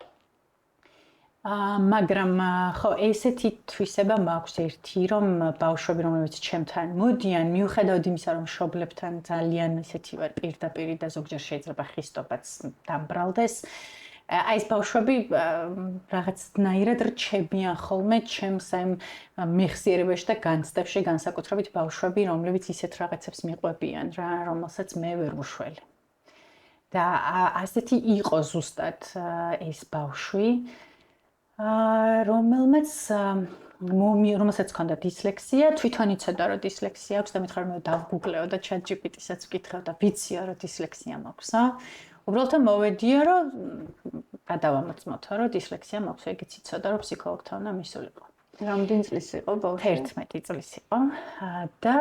მაგრამ ხო, ესეთი თვისება მაქვს ერთი, რომ ბავშვები, რომლებიც ჩემთან მოდიან, მიუხედავად იმისა, რომ მშობლებთან ძალიან ისეთი ვარ პირდაპირი და ზოგჯერ შეიძლება ხისტობაც დამბრალდეს, აი ეს ბავშვები რაღაცნაირად რჩებიან ხოლმე ჩემს ამ მეხსიერებაში და განცდებში, განსაკუთრებით ბავშვები, რომლებიც ისეთ რაღაცებს მიყვებიან, რომელსაც მე ვერ ვუშველი. და ასეთი იყო ზუსტად ეს ბავშვი, რომელსაც ჰქონდა დისლექსია, თვითონ იცოდა რომ დისლექსია აქვს და მითხრა რომ დავგუგლეო და ChatGPT-საც ვკითხავ და ვიცია რომ დისლექსია მაქვს, უბრალოდ მოვედია რომ გადავამოწმოთო რომ დისლექსია მაქვს, ეგეც იცოდა რომ ფსიქოლოგთან უნდა მისულიყო. რამდენი წლის იყო ბავშვი? 11 წლის იყო და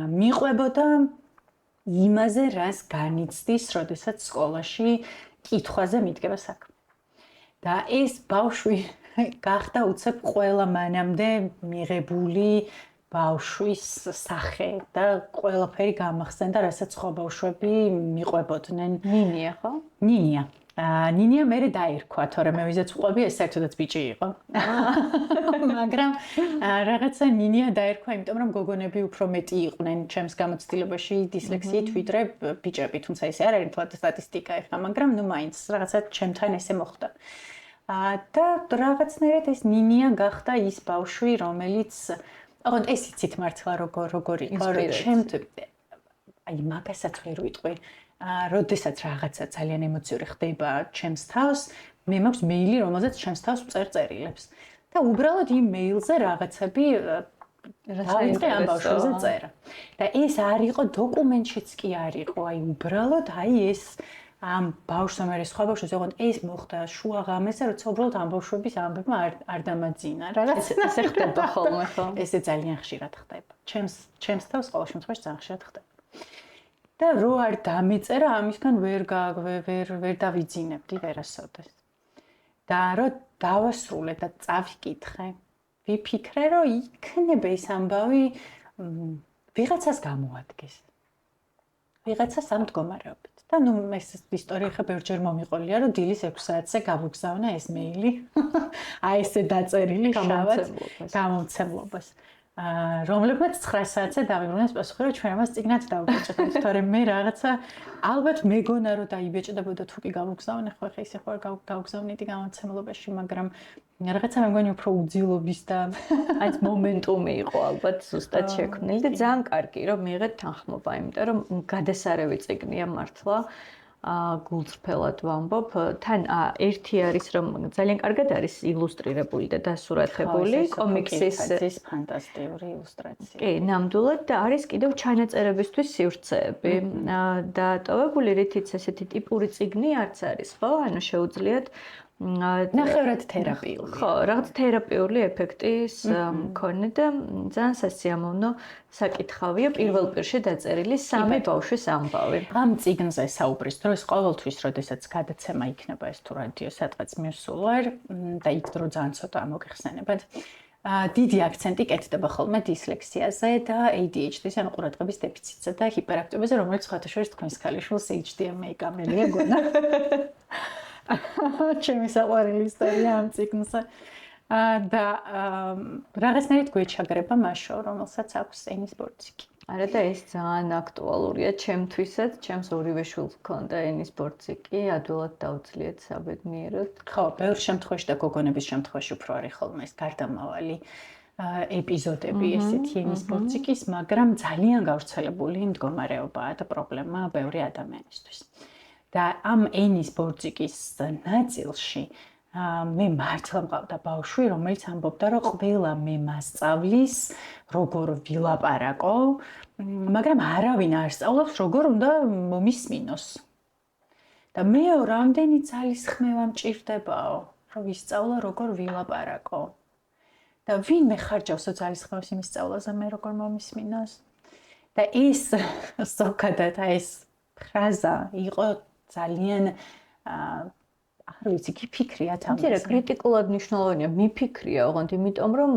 მიყვებოდა იმაზე, რას განიცდის, როდესაც სკოლაში კითხვაზე მიდგება საქმე. და ეს ბავშვი გახდა უცებ ყველა მანამდე მიღებული ბავშვის სახე და ყველაფერი გამახსენდა, რასაც სხვა ბავშვები მიყვებოდნენ. ნინია ხო? ნინია. ნინია მერე დაირქვა, თორემ მე ვიზეც ვყვები, ეს საერთოდაც ბიჭი იყო. მაგრამ რაღაცა ნინია დაირქვა, იმიტომ რომ გოგონები უფრო მეტი იყვნენ ჩემს გამოცდილებაში დისლექსიით ვიდრე ბიჭები, თუმცა ესე არ არის მთლად სტატისტიკა ეხლა, მაგრამ ნუ მაინც რაღაცა ჩემთან ესე მოხდა. და რაღაცნაირად ეს ნინია გახდა ის ბავშვი, რომელიც ოღონდ ეს იცით მართლა როგორი იყო, ჩემთვის აი მაგასაც ვერ ვიტყვი. როდესაც რაღაცა ძალიან ემოციური ხდება ჩემს თავს, მე მაქვს მეილი, რომელზეც ჩემს თავს ვწერ წერილებს. და უბრალოდ იმ მეილზე რაღაცები დავიწყე ამ ბავშვზე წერა. და ეს არ იყო დოკუმენტშიც კი არ იყო, აი უბრალოდ ეს ამ ბავშვს მე სხვა ბავშვს ოღონდ ეს მოხდა შუა ღამეზე, როცა უბრალოდ ამ ბავშვების ამბებმა არ დამაძინა. რაღაც ესე ხდება ხოლმე ხო? ესე ძალიან ხშირად ხდება. ჩემს თავს ყოველ შემთხვევაში ძალიან ხშირად ხდება. და რო არ დამეწერა, ამისგან ვერ დავიძინებდი ვერასოდეს. და რო დავასრულე და წავიკითხე, ვიფიქრე, რომ იქნება ეს ამბავი ვიღაცას გამოადგეს. ვიღაცას ამ მდგომარეობით. და ნუ ეს ისტორია ხა ბევრჯერ მომიყოლია, რომ დილის 6 საათზე გავუგზავნა ეს მეილი. აი ესე დაწერილი შავად გამომცემლობას. რომლებმაც 9 საათზე დავიბრუნეს პასუხი, რომ ჩვენ ამას წიგნად დავგვეჭდეთ, თორემ მე რაღაცა ალბათ მეგონა რომ დაიბეჭდებოდა თუ კი გავუგზავნე, ხო ხა ისე ხო გავუგზავნიდი გამომცემლობაში, მაგრამ რაღაცა მე მგონი უფრო უძილობის და აი მომენტუმი იყო ალბათ ზუსტად შექმნილი და ძალიან კარგი რომ მიიღეთ თანხმობა, იმიტომ რომ გადასარევი წიგნია მართლა. გულწრფელად ვამბობ, თან ერთი არის რომ ძალიან კარგად არის ილუსტრირებული და დასურათებული კომიქსის ფანტასტიკური ილუსტრაცია. კი, ნამდვილად და არის კიდევ ჩანაწერებისთვის სივრცეები და ტოვებული რითიც ესეთი ტიპური წიგნი არც არის, ხო? ანუ შეუძლიათ ნახევრად თერაპიული. ხო, რაღაც თერაპიული ეფექტის მქონე და ძალიან სასიამოვნო საკითხავია პირველ პირში დაწერილი სამი ბავშვის ამბავი. ამ წიგნზე საუბრის დროს ყოველთვის, როდესაც გადაცემა იქნება ეს თუ რადიო სადღაც მივსულვარ და იქ დრო ძალიან ცოტა მოგეხსენებათ. დიდი აქცენტი კეთდება ხოლმე დისლექსიაზე და ADHD-ს, ანუ ყურადღების დეფიციტზე და ჰიპერაქტივობაზე, რომელიც სხვათა შორის თქვენს ქალიშვილს HDMA კამელია გონა. ჩემი საყვარელი ისტორია ამ წიგნზე. და რაღაცნაირად გვეჩაგრება მაშო, რომელსაც აქვს ენის ბორციკი. არა და ეს ძალიან აქტუალურია ჩემთვისაც, ჩემს ორივე შვილს ჰქონდა ენის ბორციკი, ადვილად დავძლიეთ საბედნიეროდ. ხო, ბევრ შემთხვევაში და გოგონების შემთხვევაში უფრო არის ხოლმე ეს გარდამავალი ეპიზოდები ესეთი ენის ბორციკის, მაგრამ ძალიან გავრცელებული მდგომარეობაა და პრობლემა ბევრი ადამიანისთვის. და ამ ენის ბორციკის ნაწილში მე მართლა მყავდა ბავშვი, რომელიც ამბობდა, რომ ყველა მე მასწავლის, როგორ ვილაპარაკო, მაგრამ არავინ არ სწავლობს, როგორ უნდა მომისმინოს. და მე რამდენი ძალისხმევა მჭირდებაო, რომ ვისწავლა, როგორ ვილაპარაკო. და ვინმე ხარჯავს ძალისხმევას იმის სწავლაზე, მე როგორ მომისმინოს. და ეს ზოგადად ეს ფრაზა იყო ძალიან არ ვიცი, გიფიქრიათ ამაზე. მერე კრიტიკულად მნიშვნელოვანია, მიფიქრია, ოღონდ იმიტომ რომ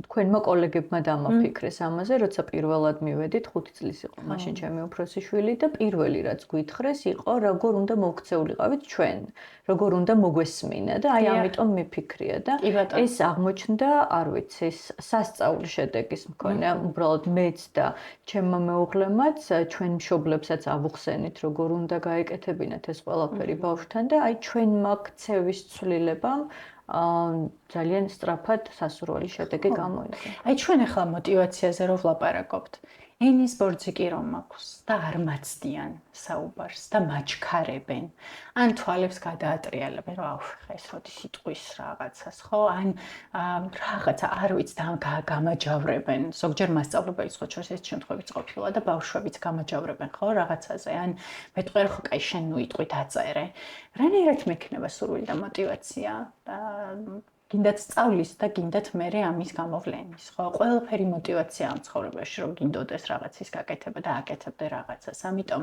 თქვენმა კოლეგებმა დამაფიქრეს ამაზე, როცა პირველად მივედით, 5 წლის იყო მაშინ ჩემი უფროსი შვილი და პირველი რაც გვითხრეს იყო, როგორ უნდა მოგქცეულიყავით ჩვენ, როგორ უნდა მოგვესმინა და აი ამიტომ მიფიქრია და ეს აღმოჩნდა, არ ვიცი, სასწაული შედეგის მქონე, უბრალოდ მეც და ჩემმა მეუღლემაც, ჩვენ მშობლებსაც ავუხსენით, როგორ უნდა გაეკეთებინათ ეს ყველაფერი ბავშვთან და აი ჩვენ მაქცევის ცვლილებამ ძალიან სწრაფად სასურველი შედეგი გამოიღო. აი ჩვენ ახლა мотиваციაზე რო ვლაპარაკობთ, ენის ბორციკი რომ აქვს და არ მაცდიან საუბარს და მაჩქარებენ. ან თვალებს გადაატრიალებენ, რომ აუ, ეს როდის იტყვის რაღაცას, ხო? ან რაღაცა არ ვიცი და გამაჯავრებენ. ზოგჯერ მასწავლებლის ხო შორის ეს შემთხვევებიც ყოფილა და ბავშვებიც გამაჯავრებენ, ხო, რაღაცაზე. ან მეტყვი ხო, კაი, შენ ნუ იტყვი დაწერე. რანაირად მექნება სურვილი და мотиваცია და გინდათ სწავლის და გინდათ მერე ამის გამოვლენის, ხო? ყველაფერი мотиваცია ამ ცხოვრებაში, რომ გინდოდეს რაღაცის გაკეთება და აკეთებდე რაღაცას. ამიტომ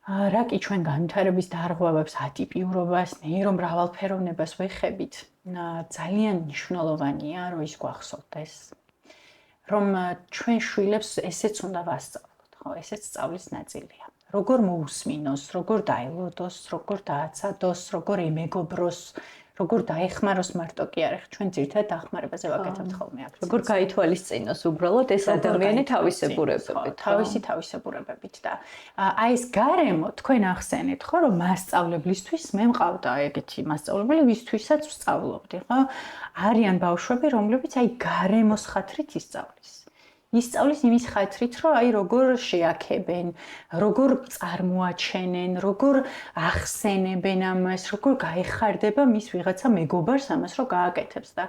რაკი ჩვენ განვითარების დარღვევებს, ატიპიურობას, ნეირომრავალფეროვნებას ვეხებით, ძალიან მნიშვნელოვანია, რომ ის გვახსოვდეს, რომ ჩვენ შვილებს ესეც უნდა ვასწავლოთ, ხო? ესეც სწავლის ნაწილია. როგორ მოусმინოს, როგორ დაელოდოს, როგორ დააცადოს, როგორ ემეგობროს, როგორ დაეხმაროს მარტო კი არა, ჩვენ ძირითადად დახმარებაზე ვაკეთებთ ხოლმე აქცენტს. როგორ გაითვალისწინოს უბრალოდ ეს ადამიანი თავისებურებებით, თავისი თავისებურებებით და აი ეს გარემო თქვენ ახსენეთ, ხო, რომ მასწავლებლისთვის მე მყავდა ეგეთი მასწავლებელი, ვისთვისაც ვსწავლობდი, ხო? არიან ბავშვები, რომლებიც აი გარემოს ხათრით ისწავლის. ისწავლის იმის ხათრით, რომ აი როგორ შეაქებენ, როგორ წარმოაჩენენ, როგორ ახსენებენ ამას, როგორ გაეხარდება მის ვიღაცა მეგობარს ამას, რომ გააკეთებს და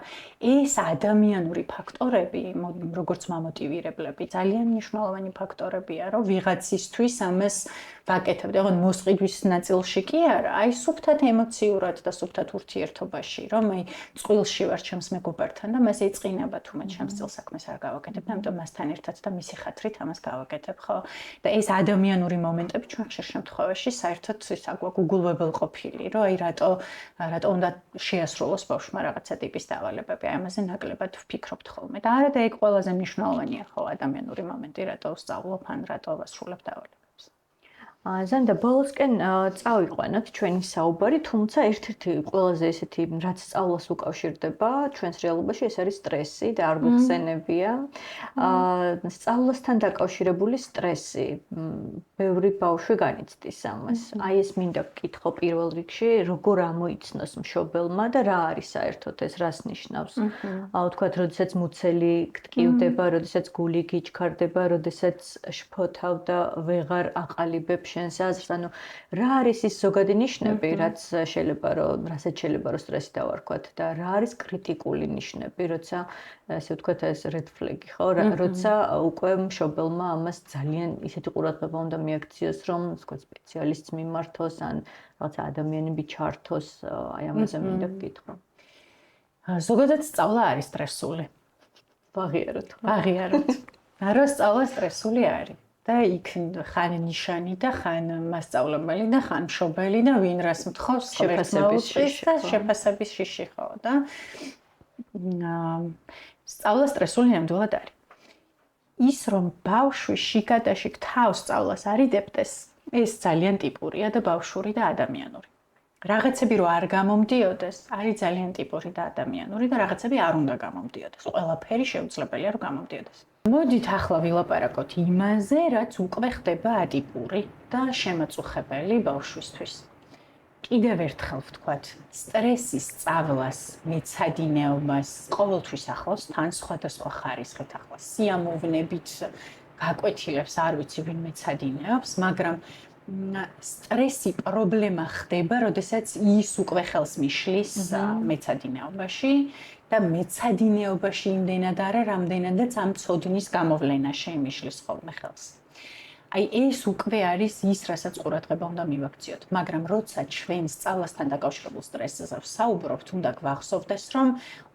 ეს ადამიანური ფაქტორები, როგორც მამოტივირებლები, ძალიან მნიშვნელოვანი ფაქტორებია, რომ ვიღაცისთვის ამას ვაკეთებდი. ოღონდ მოსყიდვის ნაწილში კი არა, აი სუფთად ემოციურად და სუფთად ურთიერთობაში, რომ აი წყვილში ვარ ჩემს მეგობართან და მას ეწყინება თუ მე ჩემს წილ საქმეს არ გავაკეთებ, ამიტომ მასთან ერთად და მისი ხათრით ამას გავაკეთებ, ხო? და ეს ადამიანური მომენტები ჩვენ ხშირ შემთხვევაში საერთოდ ის აგვაგუგულვებელ ყოფილი, რომ აი რატო უნდა შეასრულოს ბავშვმა რაღაცა ტიპის დავალებები, აი ამაზე ნაკლებად ვფიქრობთ ხოლმე. და არა და ეგ ყველაზე მნიშვნელოვანია, ხო, ადამიანური მომენტი, რატო ვსწავლობ ან რატო ვასრულებ დავალებებს. ზანდა ბოლოსკენ წავიყვანოთ ჩვენი საუბარი, თუმცა ერთ-ერთი ყველაზე ესეთი რაც სწავლას უკავშირდება ჩვენს რეალობაში ეს არის სტრესი და არ გვიხსენებია. სწავლასთან დაკავშირებული სტრესი. ბევრი ბავშვი განიცდის ამას. აი ეს მინდა ვკითხო პირველ რიგში, როგორ ამოიცნოს მშობელმა და რა არის საერთოდ ეს, რას ნიშნავს. ვთქვათ, როდესაც მუცელი გტკივდება, როდესაც გული გიჩქარდება, როდესაც შფოთავ და ვეღარ აყალიბებ შენს აზრს, ანუ რა არის ის ზოგადი ნიშნები, რასაც შეიძლება რომ სტრესი დავარქვათ და რა არის კრიტიკული ნიშნები, როცა ასე ვთქვათ ეს red flag-ი, ხო, როცა უკვე მშობელმა ამას ძალიან ისეთი ყურადღება უნდა მიაქციოს, რომ ვთქვათ სპეციალისტს მიმართოს ან რაღაცა ადამიანები ჩართოს, აი ამაზე მინდა ვკითხო. ზოგადად სწავლა არის სტრესული. ვაღიაროთ. რა სწავლა სტრესული არის. და იქ ხან ნიშანი და ხან მასწავლებელი და ხან მშობელი და ვინ რას მთხოვს შეფასების შიში, ხო, და სწავლა სტრესული ნამდვილად არის. ის რომ ბავშვი შიგადაშიგ თავს სწავლას არიდებდეს, ეს ძალიან ტიპურია და ბავშვური და ადამიანური. რაღაცები რო არ გამომდიოდეს, არის ძალიან ტიპური და ადამიანური და რაღაცები არ უნდა გამომდიოდეს. ყველაფერი შეუძლებელია რომ გამომდიოდეს. მოდით ახლა ვილაპარაკოთ იმაზე, რაც უკვე ხდება ატიპური და შემაწუხებელი ბავშვისთვის. კიდევ ერთხელ ვთქვათ, სტრესის სწავლას, მეცადინეობას ყოველთვის ახლავს თან სხვადასხვა ხარისხით, ახლა სიამოვნებით გაკვეთილებს არ ვიცი ვინ მეცადინეობს, მაგრამ სტრესი პრობლემა ხდება, როდესაც ის უკვე ხელს მიშლის მეცადინეობაში და მეცადინეობაში იმდენად არა, რამდენადაც ამ ცოდნის გამოვლენა შეიმიშლის ხოლმე ხელს. აი ეს უკვე არის ის, რასაც ყურადღება უნდა მივაქციოთ, მაგრამ როცა ჩვენ სწავლასთან დაკავშირებულ სტრესზე ვსაუბრობთ, უნდა გვახსოვდეს, რომ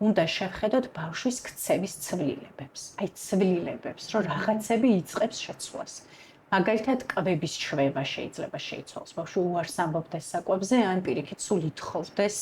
უნდა შევხედოთ ბავშვის ქცევის ცვლილებებს. აი ცვლილებებს, რომ რაღაცები იწყებს შეცვლას. მაგალითად, კვების ჩვევა შეიძლება შეიცვალოს. ბავშვი უარს ამბობდეს საკვებზე, ან პირიქით სულ ითხოვდეს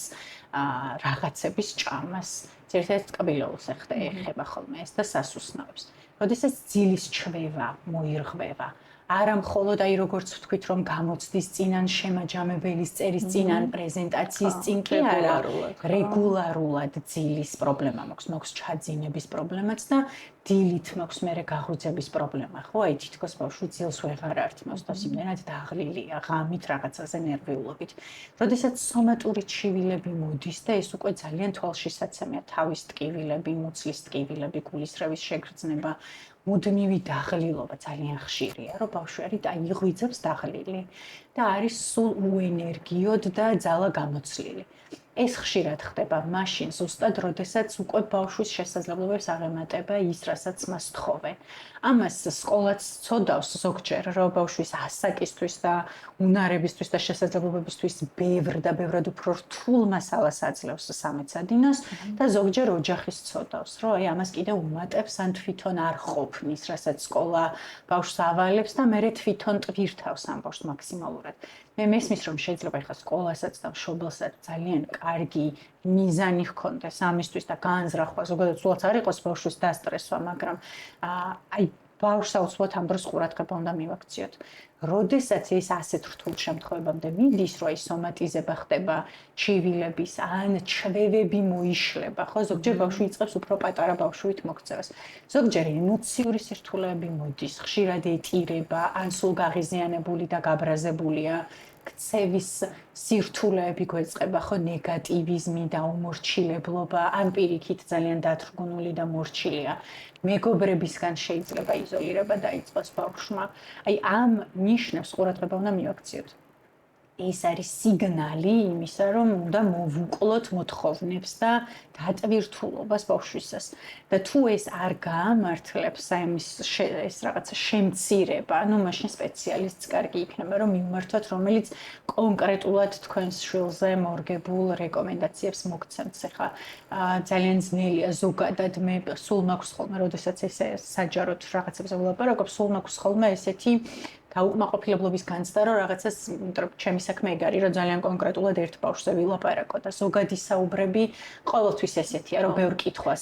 რაღაცების ჭამას. ძირითადად კბილოულს ეხება ხოლმე ეს და სასუსნაობს. როდესაც ძილის ჩვევა მოირღვევა, არა მხოლოდ აი როგორც ვთქვით, რომ გამოცდის წინ ან შემაჯამებელის წერის წინ ან პრეზენტაციის წინ კი არა, რეგულარულად ძილის პრობლემა მოქვს ჩაძინების პრობლემაც და დილით მოქვს მერე გაღვიძების პრობლემა, ხო? აი თითქოს ბავშვი ძილს ვეღარ ართმევს და იმდენად დაღლილია, ღამით რაღაცაზე ნერვიულობით. როდესაც სომატური ჩივილები მოდის და ეს უკვე ძალიან თვალშისაცემია, თავის ტკივილები, მუცლის ტკივილები, გულისრევის შეგრძნება, მუდმივი დაღლილობა ძალიან ხშირია, რომ ბავშვი არის და იღვიძებს დაღლილი და არის სულ უენერგიოდ და ძალა გამოცლილი. ეს ხშირად ხდება მაშინ ზუსტად, როდესაც უკვე ბავშვის შესაძლებლობებს აღემატება ის, რასაც მას თხოვენ. ამას სკოლაც ცოდავს ზოგჯერ, რომ ბავშვის ასაკისთვის და უნარებისთვის და შესაძლებლობებისთვის ბევრ და ბევრად უფრო რთულ მასალას აძლევს სამეცადინოს და ზოგჯერ ოჯახის ცოდავს, რომ აი ამას კიდე უმატებს ან თვითონ არ ყოფნის, რასაც სკოლა ბავშვს ავალებს და მე თვითონ ტვირთავს ამ ბავშვს მაქსიმალურად. მე მესმის რომ შეიძლება ახლა სკოლასაც და მშობელსაც ძალიან კარგი მიზანი ჰქონდეს ამისთვის და განზრახვა ზოგადად სულაც არ იყოს ბავშვის დასტრესვა, მაგრამ აი ბავშვს აუცილებლად ამ დროს ყურადღება უნდა მივაქციოთ. როდესაც ეს ასეთ რთულ შემთხვევებამდე მიდის, რომ აი სომატიზება ხდება, ჩივილების ან ჩვევები მოიშლება, ხო, ზოგჯერ ბავშვი იწყებს უფრო პატარა ბავშვით მოქცევას. ზოგჯერ ემოციური სირთულეები მოდის, ხშირად ეტირება, ან სულ გაღიზიანებული და გაბრაზებულია. ქცევის სირთულეები გვეწყება, ხო, ნეგატივიზმი და უმორჩილებლობა, ან პირიქით ძალიან დათრგუნული და მორჩილია. მეგობრებისგან შეიძლება იზოლირება დაიწყოს ბავშვმა. აი ამ ნიშნებს ყურადღება უნდა მივაქციოთ. ეს არის სიგნალი იმისა, რომ უნდა მოვუკლოთ მოთხოვნებს და დატვირთულობას ბავშვისას. და თუ ეს არ გაამართლებს, აი ეს რაღაცა შემცირება, ну მაშინ სპეციალისტს კარგი იქნება, რომ მიმართოთ, რომელიც კონკრეტულად თქვენს შვილზე მორგებულ რეკომენდაციებს მოგცემს. ახლა ძალიან ძნელია ზოგადად მე სულ მაქვს ხოლმე, როდესაც ესე საჯაროდ რაღაცებზე ვლაპარაკობ, სულ მაქვს ხოლმე ესეთი გაუკმაყოფილებლობის განცდა, რომ რაღაცას, იმიტომ ჩემი საქმე ეგ არის, რომ ძალიან კონკრეტულად ერთ ბავშვზე ვილაპარაკო და ზოგადი საუბრები ყოველთვის ესეთია, რომ ბევრ კითხვას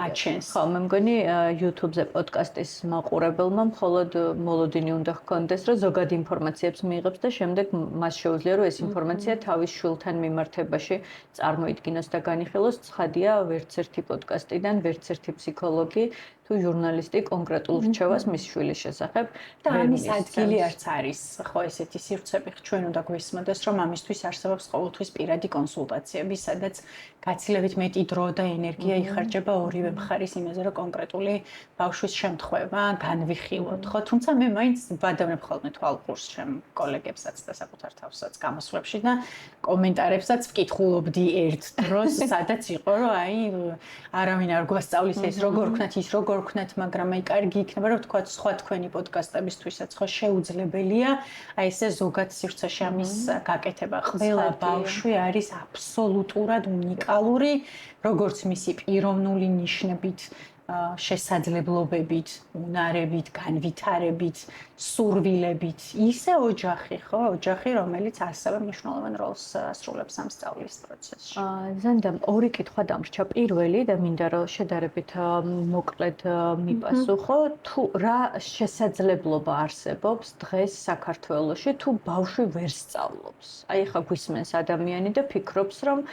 აჩენს. ხო, მე მგონი YouTube-ზე პოდკასტის მაყურებელმა მხოლოდ მოლოდინი უნდა ჰქონდეს, რომ ზოგადი ინფორმაციებს მიიღებს და შემდეგ მას შეუძლია, რომ ეს ინფორმაცია თავის შვილთან მიმართებაში წარმოიდგინოს და განიხილოს. ცხადია, ვერც ერთი პოდკასტიდან, ვერც ერთი ფსიქოლოგი თუ ჟურნალისტი კონკრეტულ რჩევას მის შვილის შესახებ და ამის ადგილი არც არის, ხო, ესეთი სივრცები ჩვენ უნდა გვესმოდეს, რომ ამისთვის არსებობს ყოველთვის პირადი კონსულტაციები, სადაც გაცილებით მეტი დრო და ენერგია იხარჯება ორივე მხარის იმაზე, რომ კონკრეტული ბავშვის შემთხვევა განვიხილოთ, ხო, თუმცა მე მაინც ვადევნებ ხოლმე თვალყურს ჩემ კოლეგებსაც და საკუთარ თავსაც გამოსვლებში და კომენტარებსაც ვკითხულობდი ერთ დროს, სადაც იყო, რომ აი არავინ არ გვასწავლის ეს როგორ ვქნათ, ის როგორ ვქნათ, მაგრამ აი კარგი იქნება, რომ თქვა სხვა თქვენი პოდკასტებისთვისაც ხო შეუძლებელია აი ესე ზოგად სივრცეში ამის გაკეთება. ყველა ბავშვი არის აბსოლუტურად უნიკალური, როგორც მისი პიროვნული ნიშნებით, შესაძლებლობებით, უნარებით, განვითარებით, სურვილებით, ისე ოჯახი, ხო, ოჯახი, რომელიც ასევე მნიშვნელოვან როლს ასრულებს ამ სწავლის პროცესში. ზანდა ორი კითხვა დამრჩა. პირველი და მინდა რომ შედარებით მოკლედ მიპასუხო, თუ რა შესაძლებლობა არსებობს დღეს საქართველოში, თუ ბავშვი ვერ სწავლობს. აი ხა გვისმენს ადამიანი და ფიქრობს, რომ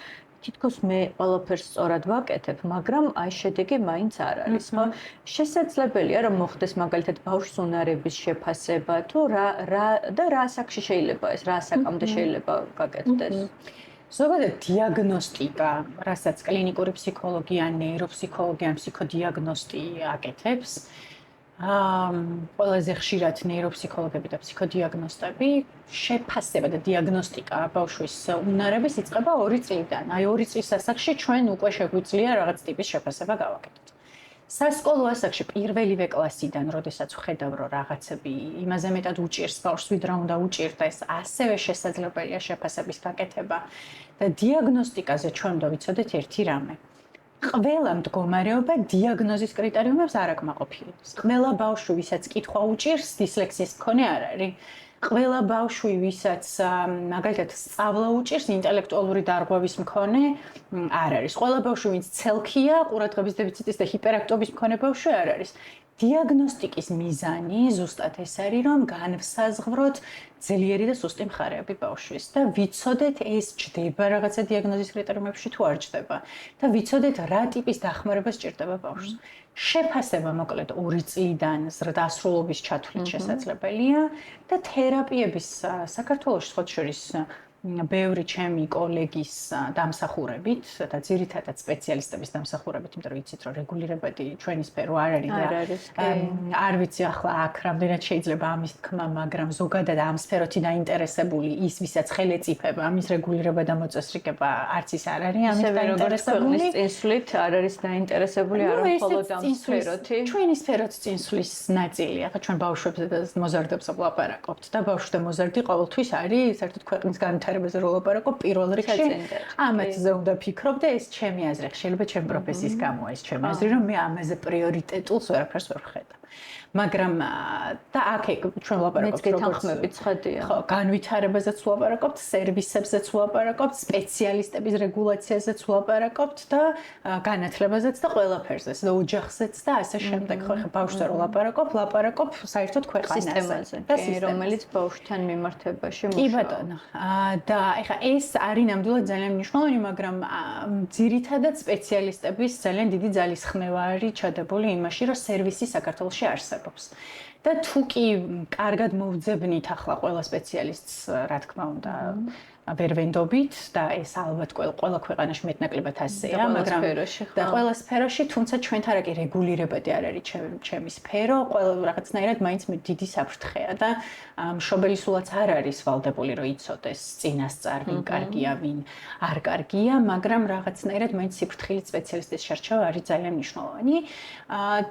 თითქოს მე ყველაფერს სწორად ვაკეთებ, მაგრამ აი შედეგი მაინც არ არის, ხო? შესაძლებელია რომ მოხდეს მაგალითად ბავშვის უნარების შეფასება, თუ რა ასაკში შეიძლება ეს, რა ასაკამდე შეიძლება გაკეთდეს? ზოგადად დიაგნოსტიკა, რასაც კლინიკური ფსიქოლოგია, ნეიროფსიქოლოგია, ფსიქოდიაგნოსტი აკეთებს. ყველაზე ხშირად ნეიროფსიქოლოგები და ფსიქოდიაგნოსტები შეფასება და დიაგნოსტიკა ბავშვის უნარების იწყება 2 წლიდან. აი 2 წლის ასაკში ჩვენ უკვე შეგვიძლია რაღაც ტიპის შეფასება გავაკეთოთ. სასკოლო ასაკში პირველივე კლასიდან, როდესაც ვხედავ, რომ რაღაცები იმაზე მეტად უჭირს ბავშვს, ვიდრე უნდა უჭირდა, ეს ასევე შესაძლებელია შეფასების გაკეთება და დიაგნოსტიკაზე ჩვენ უნდა ვიცოდეთ ერთი რამე. ყველა მდგომარეობა დიაგნოზის კრიტერიუმებს არ აკმაყოფილებს. ყველა ბავშვი, ვისაც კითხვა უჭირს, დისლექსიის მქონე არ არის. ყველა ბავშვი, ვისაც მაგალითად სწავლა უჭირს, ინტელექტუალური დარღვევის მქონე არ არის. ყველა ბავშვი, ვინც ცელქია, ყურადღების დეფიციტის და ჰიპერაქტობის მქონე ბავშვი არ არის. დიაგნოსტიკის მიზანი ზუსტად ეს არის, რომ განვსაზღვროთ ძლიერი და სუსტი მხარეები ბავშვის და ვიცოდეთ ეს ჯდება რაღაცა დიაგნოზის კრიტერიუმებში თუ არ ჯდება და ვიცოდეთ რა ტიპის დახმარება სჭირდება ბავშვს. შეფასება მოკლედ 2 წლიდან ზრდასრულობის ჩათვლით შესაძლებელია და თერაპიების საქართველოში სხვა შორის ბევრი ჩემი კოლეგის დამსახურებით და ძირითადად სპეციალისტების დამსახურებით, იმიტომ რომ იცით რომ რეგულირებადი ჩვენი სფერო არ არის და არ ვიცი ახლა აქ რამდენად შეიძლება ამის თქმა, მაგრამ ზოგადად ამ სფეროთი დაინტერესებული ის, ვისაც ხელეწიფება ამის რეგულირება და მოწესრიგება არც ის არ არის ამით დაინტერესებული. წინსვლით არ არის დაინტერესებული არა მხოლოდ ამ სფეროთი. ჩვენი სფეროც წინსვლის ნაწილი. ახლა ჩვენ ბავშვებზე და მოზარდებს ვლაპარაკობთ და ბავშვი და მოზარდი ყოველთვის არის საერთოდ ქვეყნის განვითარებაზე რო ვლაპარაკობ პირველ რიგში. ამაზე უნდა ვფიქრობ და ეს ჩემი აზრი. შეიძლება ჩემი პროფესიის გამოა ეს ჩემი აზრი, რომ მე ამაზე პრიორიტეტულს ვერაფერს ვერ ვხედავ. მაგრამ და აქ ჩვენ ვლაპარაკობთ გეთანხმებით ცხადია. ხო, განვითარებაზეც ვლაპარაკობთ, სერვისებზეც ვლაპარაკობთ, სპეციალისტების რეგულაციაზეც ვლაპარაკობთ და განათლებაზეც და ყველაფერზეც და ოჯახზეც და ასე შემდეგ. ხო, ხა ბავშვზე რო ვლაპარაკობ საერთოდ ქვეყანაზე და რომელიც ბავშვთან მიმართებაში მუშაობს. კი ბატონო. და ეხა ეს არის ნამდვილად ძალიან მნიშვნელოვანი, მაგრამ ძირითადად სპეციალისტების ძალიან დიდი ძალისხმევა არის ჩადებული იმაში, რომ სერვისი საქართველოში არსებობს. და თუ კი კარგად მოვძებნით ახლა ყველა სპეციალისტს, რა თქმა უნდა, ვერ ვენდობით და ეს ალბათ ყველა ქვეყანაში მეტნაკლებად ასეა, მაგრამ და ყველა სფეროში, თუმცა ჩვენთან რა კი რეგულირებადი არ არის ჩემი სფერო, ყველა რაღაცნაირად მაინც მე დიდი საფრთხეა და მშობელი სულაც არ არის ვალდებული რომ იცოდეს წინასწარ ვინ კარგია, ვინ არ კარგია, მაგრამ რაღაცნაირად მაინც სიფრთხილით სპეციალისტის შერჩევა არის ძალიან მნიშვნელოვანი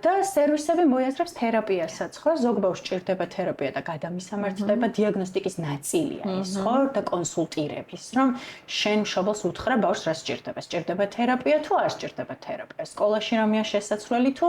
და სერვისები მოიაზრებს თერაპიასაც, ხო? ზოგ ბავშვს სჭირდება თერაპია და გადამისამართება, დიაგნოსტიკის ნაწილია ის, ხო? და კონსულტირების, რომ შენ მშობელს უთხრა ბავშვს რა სჭირდება? სჭირდება თერაპია თუ არ სჭირდება თერაპია? სკოლაში რამეა შესაძლებელი თუ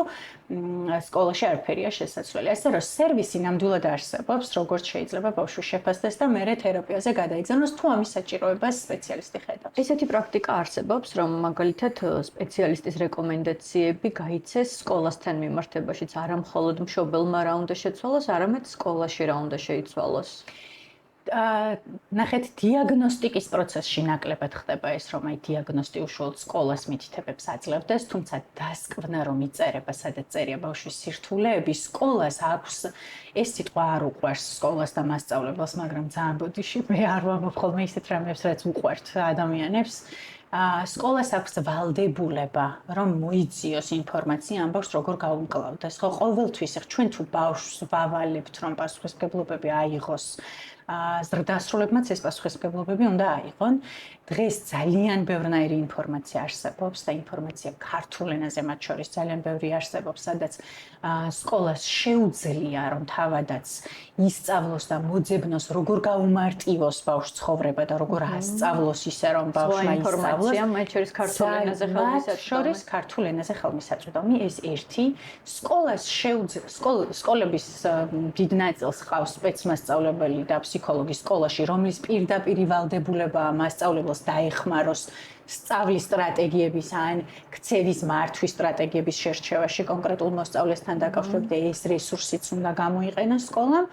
სკოლაში არაფერია შესაძლებელი? ასე რომ სერვისი ნამდვილად არსებობს, როგორც შეიძლება ბავშვი შეფასდეს და მერე თერაპიაზე გადაიგზავნოს თუ ამის საჭიროებას სპეციალისტი ხედავს. ესეთი პრაქტიკა არსებობს, რომ მაგალითად სპეციალისტის რეკომენდაციები გაიცეს სკოლასთან მიმართებაშიც, არა მხოლოდ მშობელმა რა უნდა შეცვალოს, არამედ სკოლაში რა უნდა შეიცვალოს. ნახეთ, დიაგნოსტიკის პროცესში ნაკლებად ხდება ეს, რომ აი დიაგნოსტი უშუალოდ სკოლას მითითებებს აძლევდეს, თუმცა დასკვნა რომ იწერება, სადაც წერია ბავშვის სირთულეები, სკოლას აქვს ეს სიტყვა არ უყვარს სკოლას და მასწავლებელს, მაგრამ ძალიან ბოდიში მე არ ვამბობ ხოლმე ისეთ რამებს, რაც უყვართ ადამიანებს. სკოლას აქვს ვალდებულება, რომ მოიძიოს ინფორმაცია ამ ბავშვს როგორ გაუმკლავდეს. ხო, ყოველთვის ჩვენ თუ ბავშვს ვავალებთ, რომ პასუხისმგებლობები აიღოს, ზრდასრულებმაც ეს პასუხისმგებლობები უნდა აიღონ. დღეს ძალიან ბევრნაირი ინფორმაცია არსებობს და ინფორმაცია ქართულ ენაზე მათ შორის ძალიან ბევრი არსებობს, სადაც სკოლას შეუძლია რომ თავადაც ისწავლოს და მოძებნოს როგორ გაუმარტივოს ბავშვს ცხოვრება და როგორ ასწავლოს ისე რომ ბავშვმა ისწავლოს. მათ შორის ქართულ ენაზე შორის ქართულ ენაზე ხელმისაწვდომი ეს ერთი. სკოლას შეუძლია სკოლების დიდ ნაწილს ყავს სპეცმასწავლებელი და ფსიქოლოგი სკოლაში, რომლის პირდაპირ ვალდებულებაა მასწავლებელს დაეხმაროს სწავლის სტრატეგიების ან ქცევის მართვის სტრატეგიების შერჩევაში კონკრეტულ მოსწავლესთან დაკავშირებით ეს რესურსიც უნდა გამოიყენოს სკოლამ.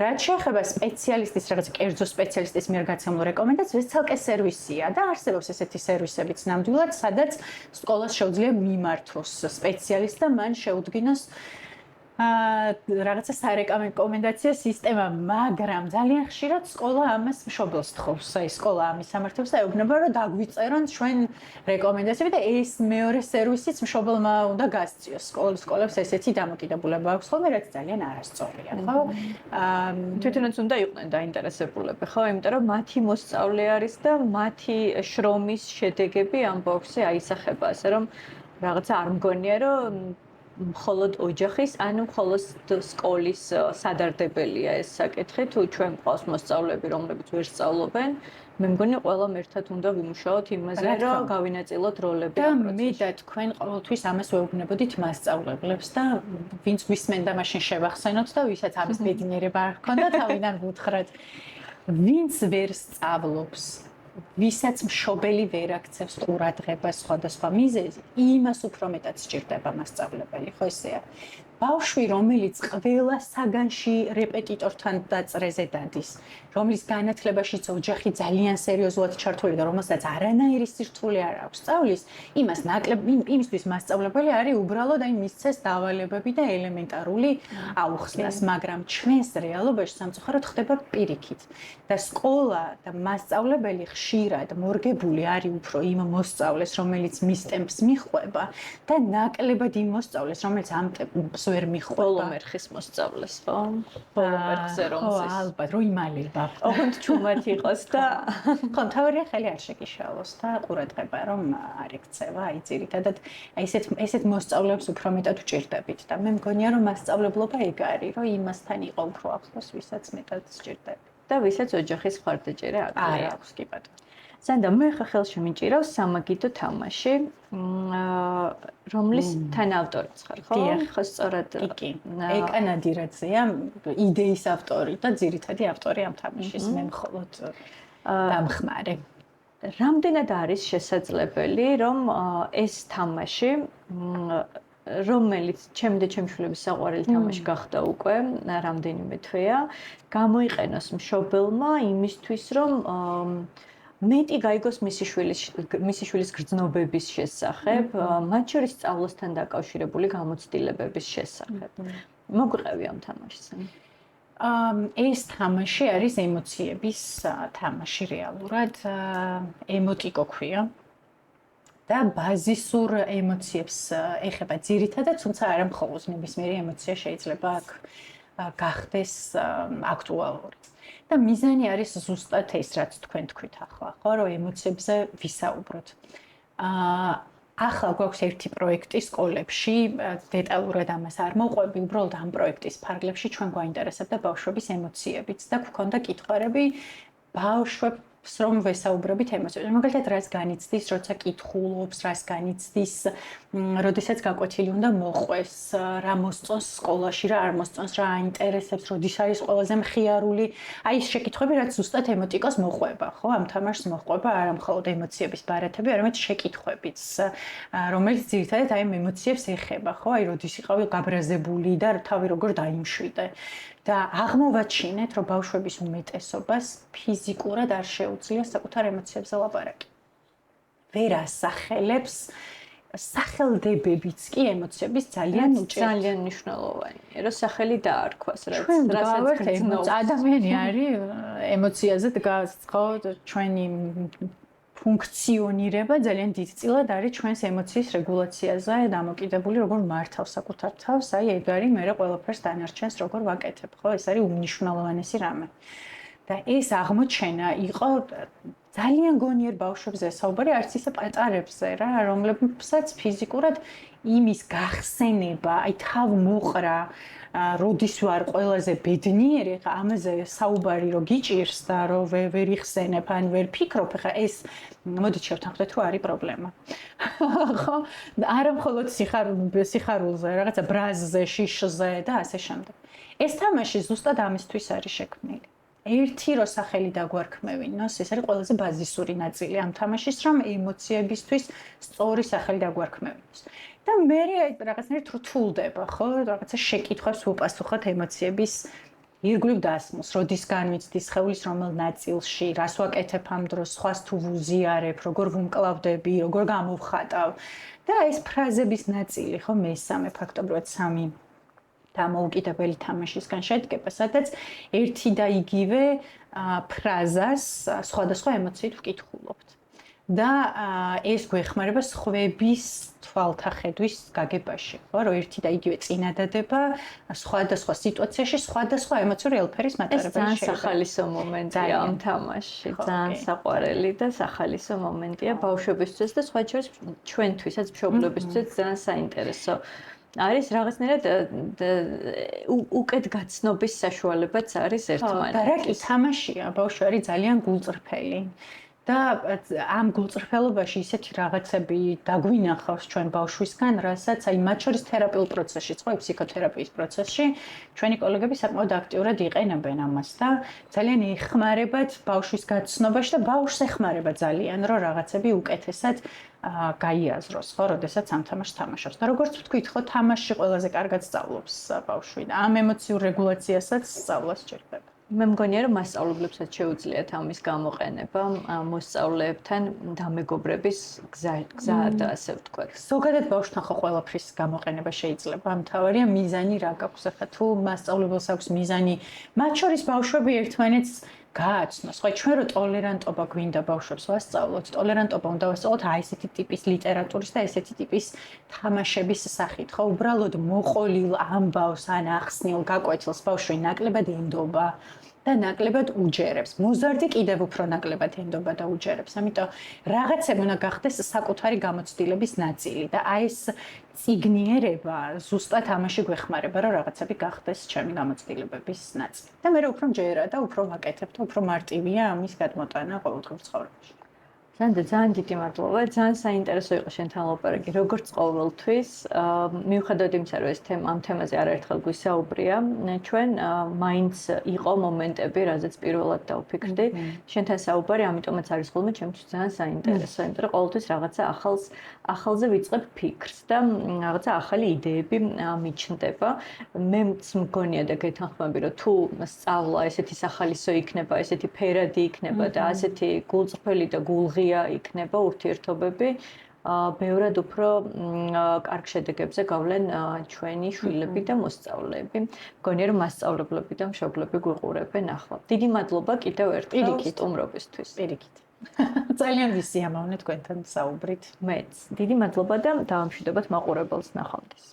რაც შეეხება სპეციალისტის რაღაც კერძო სპეციალისტის მიერ გაცემულ რეკომენდაციას, ეს ცალკე სერვისია და არსებობს ესეთი სერვისებიც ნამდვილად, სადაც სკოლას შეუძლია მიმართოს სპეციალისტს და მან შეუდგინოს რაღაცა სარეკომენდაციო სისტემა, მაგრამ ძალიან ხშირად სკოლა ამას მშობელს თხოვს. აი სკოლა ამის სამართლებს და ეუბნება, რომ დაგვიწერონ ჩვენ რეკომენდაციები და ეს მეორე სერვისიც მშობელმა უნდა გასწიოს. სკოლებს ესეთი დამოკიდებულება აქვს ხოლმე, რაც ძალიან არასწორია, ხო? თვითონაც უნდა იყვნენ დაინტერესებულები, ხო? იმიტომ რომ მათი მოსწავლე არის და მათი შრომის შედეგები ამ ბავშვზე აისახება, ასე რომ რაღაცა არ მგონია, რომ მხოლოდ ოჯახის, ანუ მხოლოდ სკოლის სადარდებელია ეს საკითხი, თუ ჩვენ ყავს მოსწავლეები, რომლებიც ვერ სწავლობენ, მე მგონი ყველამ ერთად უნდა ვიმუშაოთ იმაზე, რომ გავინაწილოთ როლები და მე და თქვენ ყოველთვის ამას ვეუბნებოდით მასწავლებლებს და ვინც ვისმენდა მაშინ შევახსენოთ და ვისაც ამის ბედნიერება არ ჰქონდა, თავიდან ვუთხრათ, ვინც ვერ სწავლობს ვისაც მშობელი ვერ აქცევს ყურადღებას სხვადასხვა მიზეზით, იმას უფრო მეტად სჭირდება მასწავლებელი, ხო ესეა? ბავშვი, რომელიც ყველა საგანში რეპეტიტორთან დაწყრეზე დადის, რომლის განათლებაშიც ოჯახი ძალიან სერიოზულად ჩართული და რომელსაც არანაირი სირთულე არ აქვს სწავლის, იმისთვის მასწავლებელი არის უბრალოდ აი მისცეს დავალებები და ელემენტარული აუხსნას, მაგრამ ჩვენს რეალობაში სამწუხაროდ ხდება პირიქით. და სკოლა და მასწავლებელი ხშირად მორგებული არის უფრო იმ მოსწავლეს, რომელიც მის ტემპს მიჰყვება და ნაკლებად იმ მოსწავლეს, რომელიც ამ ტემპს ვერ მიჰყვება. ბოლომერხის მოსწავლეს, ხო? ბოლომერხზე რომ ხო, ალბათ, რომ იმალება. ოღონდ ჩუმად იყოს და ხო, თავარია ხელი არ შეგიშალოს და ყურადღება რომ არ იქცევა, აი ძირითადად აი ესეთ მოსწავლეებს უფრო მეტად ვჭირდებით და მე მგონია რომ მასწავლებლობა ეგ არის, რომ იმასთან იყო უფრო ახლოს, ვისაც მეტად სჭირდებით. და ვისაც ოჯახის მხარდაჭერა არ აქვს, კი ბატონო. სანდა მე ხა ხელში მიჭირავს სამაგიდო თამაში, რომლის თანაავტორიც ხარ, ხო? ხო, სწორად. კი. ეკა ნადირაძეა იდეის ავტორი და ძირითადი ავტორი ამ თამაშის, მე მხოლოდ დამხმარე. რამდენად არის შესაძლებელი, რომ ეს თამაში რომელიც ჩემი და ჩემი შვილების საყვარელი თამაში გახდა უკვე რამდენიმე თვეა, გამოიყენოს მშობელმა იმისთვის, რომ მეტი გაიგოს მისი შვილის გრძნობების შესახებ, მათ შორის სწავლასთან დაკავშირებული გამოცდილებების შესახებ. მოგვიყევი ამ თამაშზე. ეს თამაში არის ემოციების თამაში რეალურად, ემოტიკო ქვია. და ბაზისურ ემოციებს ეხება ძირითადად, თუმცა არა მხოლოდ ნებისმიერი ემოცია შეიძლება აქ გახდეს აქტუალური. და მიზანი არის ზუსტად ეს, რაც თქვენ თქვით ახლა, ხო, რომ ემოციებზე ვისაუბროთ. ახლა გვაქვს ერთი პროექტი სკოლებში, დეტალურად ამას არ მოყვები, უბრალოდ ამ პროექტის ფარგლებში ჩვენ გვაინტერესებდა ბავშვების ემოციებიც და გვქონდა კითხვები ბავშვებს რომ ვესაუბრებით ემოციებზე. მაგალითად, რას განიცდის, როცა კითხულობს, რას განიცდის, როდესაც გაკვეთილი უნდა მოყვეს, რა მოსწონს სკოლაში, რა არ მოსწონს, რა აინტერესებს, როდის არის ყველაზე მხიარული. აი ეს შეკითხვები, რაც ზუსტად ემოტიკოს მოყვება, ხო? ამ თამაშს მოყვება არა მხოლოდ ემოციების ბარათები, არამედ შეკითხვებიც, რომელიც ძირითადად აი ამ ემოციებს ეხება, ხო? აი როდის იყავი გაბრაზებული და თავი როგორ დაიმშვიდე. და აღმოვაჩინეთ, რომ ბავშვების უმეტესობას ფიზიკურად არ შეუძლია საკუთარ ემოციებზე ლაპარაკი. ვერ ასახელებს სახელდებებიც კი ემოციების ძალიან მნიშვნელოვანია, რომ სახელი დაარქვას, რასაც ადამიანი არის ემოციაზე დგას, ხო, ჩვენი ფუნქციონირება ძალიან დიდწილად არის ჩვენს ემოციის რეგულაციაზე დამოკიდებული, როგორ მართავს საკუთარ თავს, აი ეგ არის მე ყველაფერს დანარჩენს როგორ ვაკეთებ, ხო? ეს არის უმნიშვნელოვანესი რამე. და ეს აღმოჩენა იყო ძალიან გონიერ ბავშვებზე საუბარი, არც ისე პატარებზე რა, რომლებსაც ფიზიკურად იმის გახსენება, აი თავ მოყრა, როდის ვარ ყველაზე ბედნიერი, ხა ამაზე საუბარი რო გიჭირს და რო ვერ იხსენებ, ან ვერ ფიქრობ, ხა ეს მოდით შევთანხმდეთ, რომ არის პრობლემა. ხო? არა მხოლოდ სიხარულზე, რაღაცა ბრაზზე, შიშზე და ასე შემდეგ. ეს თამაში ზუსტად ამისთვის არის შექმნილი. ერთი რო სახელი დაგვარქმევინოს, ეს არის ყველაზე ბაზისური ნაწილი ამ თამაშის, რომ ემოციებისთვის სწორი სახელი დაგვარქმევინოს. და მე რაღაცნაირად რთულდება, ხო? რაღაცა შეკითხვებს ვუპასუხოთ ემოციების ირგვლივ დასმულს, როდის განვიცდი სხეულის რომელ ნაწილში, რას ვაკეთებ ამ დროს, სხვას თუ ვუზიარებ, როგორ ვუმკლავდები, როგორ გამოვხატავ. და ეს ფრაზების ნაწილი, ხო, მესამე ფაქტობრივად სამი დამოუკიდებელი თამაშისგან შედგება, სადაც ერთი და იგივე ფრაზას სხვადასხვა ემოციით ვკითხულობთ. და ეს გვეხმარება სხვების თვალთახედვის გაგებაში, ხო, რომ ერთი და იგივე წინადადება სხვადასხვა სიტუაციაში სხვადასხვა ემოციური ელფერის მატარებელში. ეს ძალიან სახალისო მომენტია ამ თამაშში, ძალიან საყვარელი და სახალისო მომენტია ბავშვებისთვის და სხვა შორის ჩვენთვისაც მშობლებისთვისაც ძალიან საინტერესო. არის რაღაცნაირად უკეთ გაცნობის საშუალებაც არის ერთმანეთს. და რა კი თამაშია, ბავშვი არის ძალიან გულწრფელი. და ამ გულწრფელობაში ისეთი რაღაცები დაგვინახავს ჩვენ ბავშვისგან, რასაც აი მათ შორის თერაპიულ პროცესში, ხო, ფსიქოთერაპიის პროცესში ჩვენი კოლეგები საკმაოდ აქტიურად იყენებენ ამას და ძალიან ეხმარებათ ბავშვის გაცნობაში და ბავშვს ეხმარება ძალიან, რომ რაღაცები უკეთესად გაიაზროს, ხო, როდესაც ამ თამაშს თამაშობს. და როგორც ვთქვით, ხო, თამაშში ყველაზე კარგად სწავლობს ბავშვი და ამ ემოციურ რეგულაციასაც სწავლას სჭირდება. მე მგონია რომ მასწავლებლებსაც შეუძლიათ ამის გამოყენება მოსწავლეებთან დამეგობრების გზად ასე ვთქვათ. ზოგადად ბავშვთან ხო ყველაფრის გამოყენება შეიძლება. მთავარია მიზანი რა გაქვს. ახლა თუ მასწავლებელს აქვს მიზანი, მათ შორის ბავშვები ერთმანეთს გააცნოს. ხო, ჩვენ რო ტოლერანტობა გვინდა ბავშვებს ვასწავლოთ, ტოლერანტობა უნდა ვასწავლოთ აი ესეთი ტიპის ლიტერატურის და ესეთი ტიპის თამაშების სახით. ხო, უბრალოდ მოყოლილ ამბავს ან ახსნილ გაკვეთილს ბავშვი ნაკლებად ენდობა და ნაკლებად უჯერებს. მოზარდი კიდევ უფრო ნაკლებად ენდობა და უჯერებს. ამიტომ რაღაცები უნდა გახდეს საკუთარი გამოცდილების ნაწილი და აი ეს ციგნიერება ზუსტად ამაში გვეხმარება, რომ რაღაცები გახდეს ჩემი გამოცდილებების ნაწილი. და მე უფრო მჯერა და უფრო ვაკეთებ და უფრო მარტივია ამის გადმოტანა ყოველდღიურ ცხოვრებაში. ზანდა ძალიან დიდი მადლობა. ძალიან საინტერესო იყო შენთან ლაპარაკი, როგორც ყოველთვის. მიუხედავად იმისა, რომ ეს ამ თემაზე არაერთხელ გვისაუბრია, ჩვენ მაინც იყო მომენტები, რაზეც პირველად დავფიქრდი. შენთან საუბარი, ამიტომაც არის ხოლმე ჩემთვის ძალიან საინტერესო, იმიტომ რომ ყოველთვის რაღაცა ახალზე ვიწყებ ფიქრს და რაღაცა ახალი იდეები მიჩნდება. მეც მგონია და გეთანხმები, რომ თუ სწავლა ესეთი სახალისო იქნება, ესეთი ფერადი იქნება და ასეთი გულწრფელი და გულღია იქნება ურთიერთობები, ბევრად უფრო კარგ შედეგებზე გავლენ ჩვენი შვილები და მოსწავლეები. მგონია რომ მასწავლებლები და მშობლები გვიყურებენ ახლა. დიდი მადლობა კიდევ ერთხელ სტუმრობისთვის. პირიქით. ძალიან ვისიამოვნე თქვენთან საუბრით. მეც. დიდი მადლობა და დავამშვიდობოთ მაყურებელს ნახვამდის.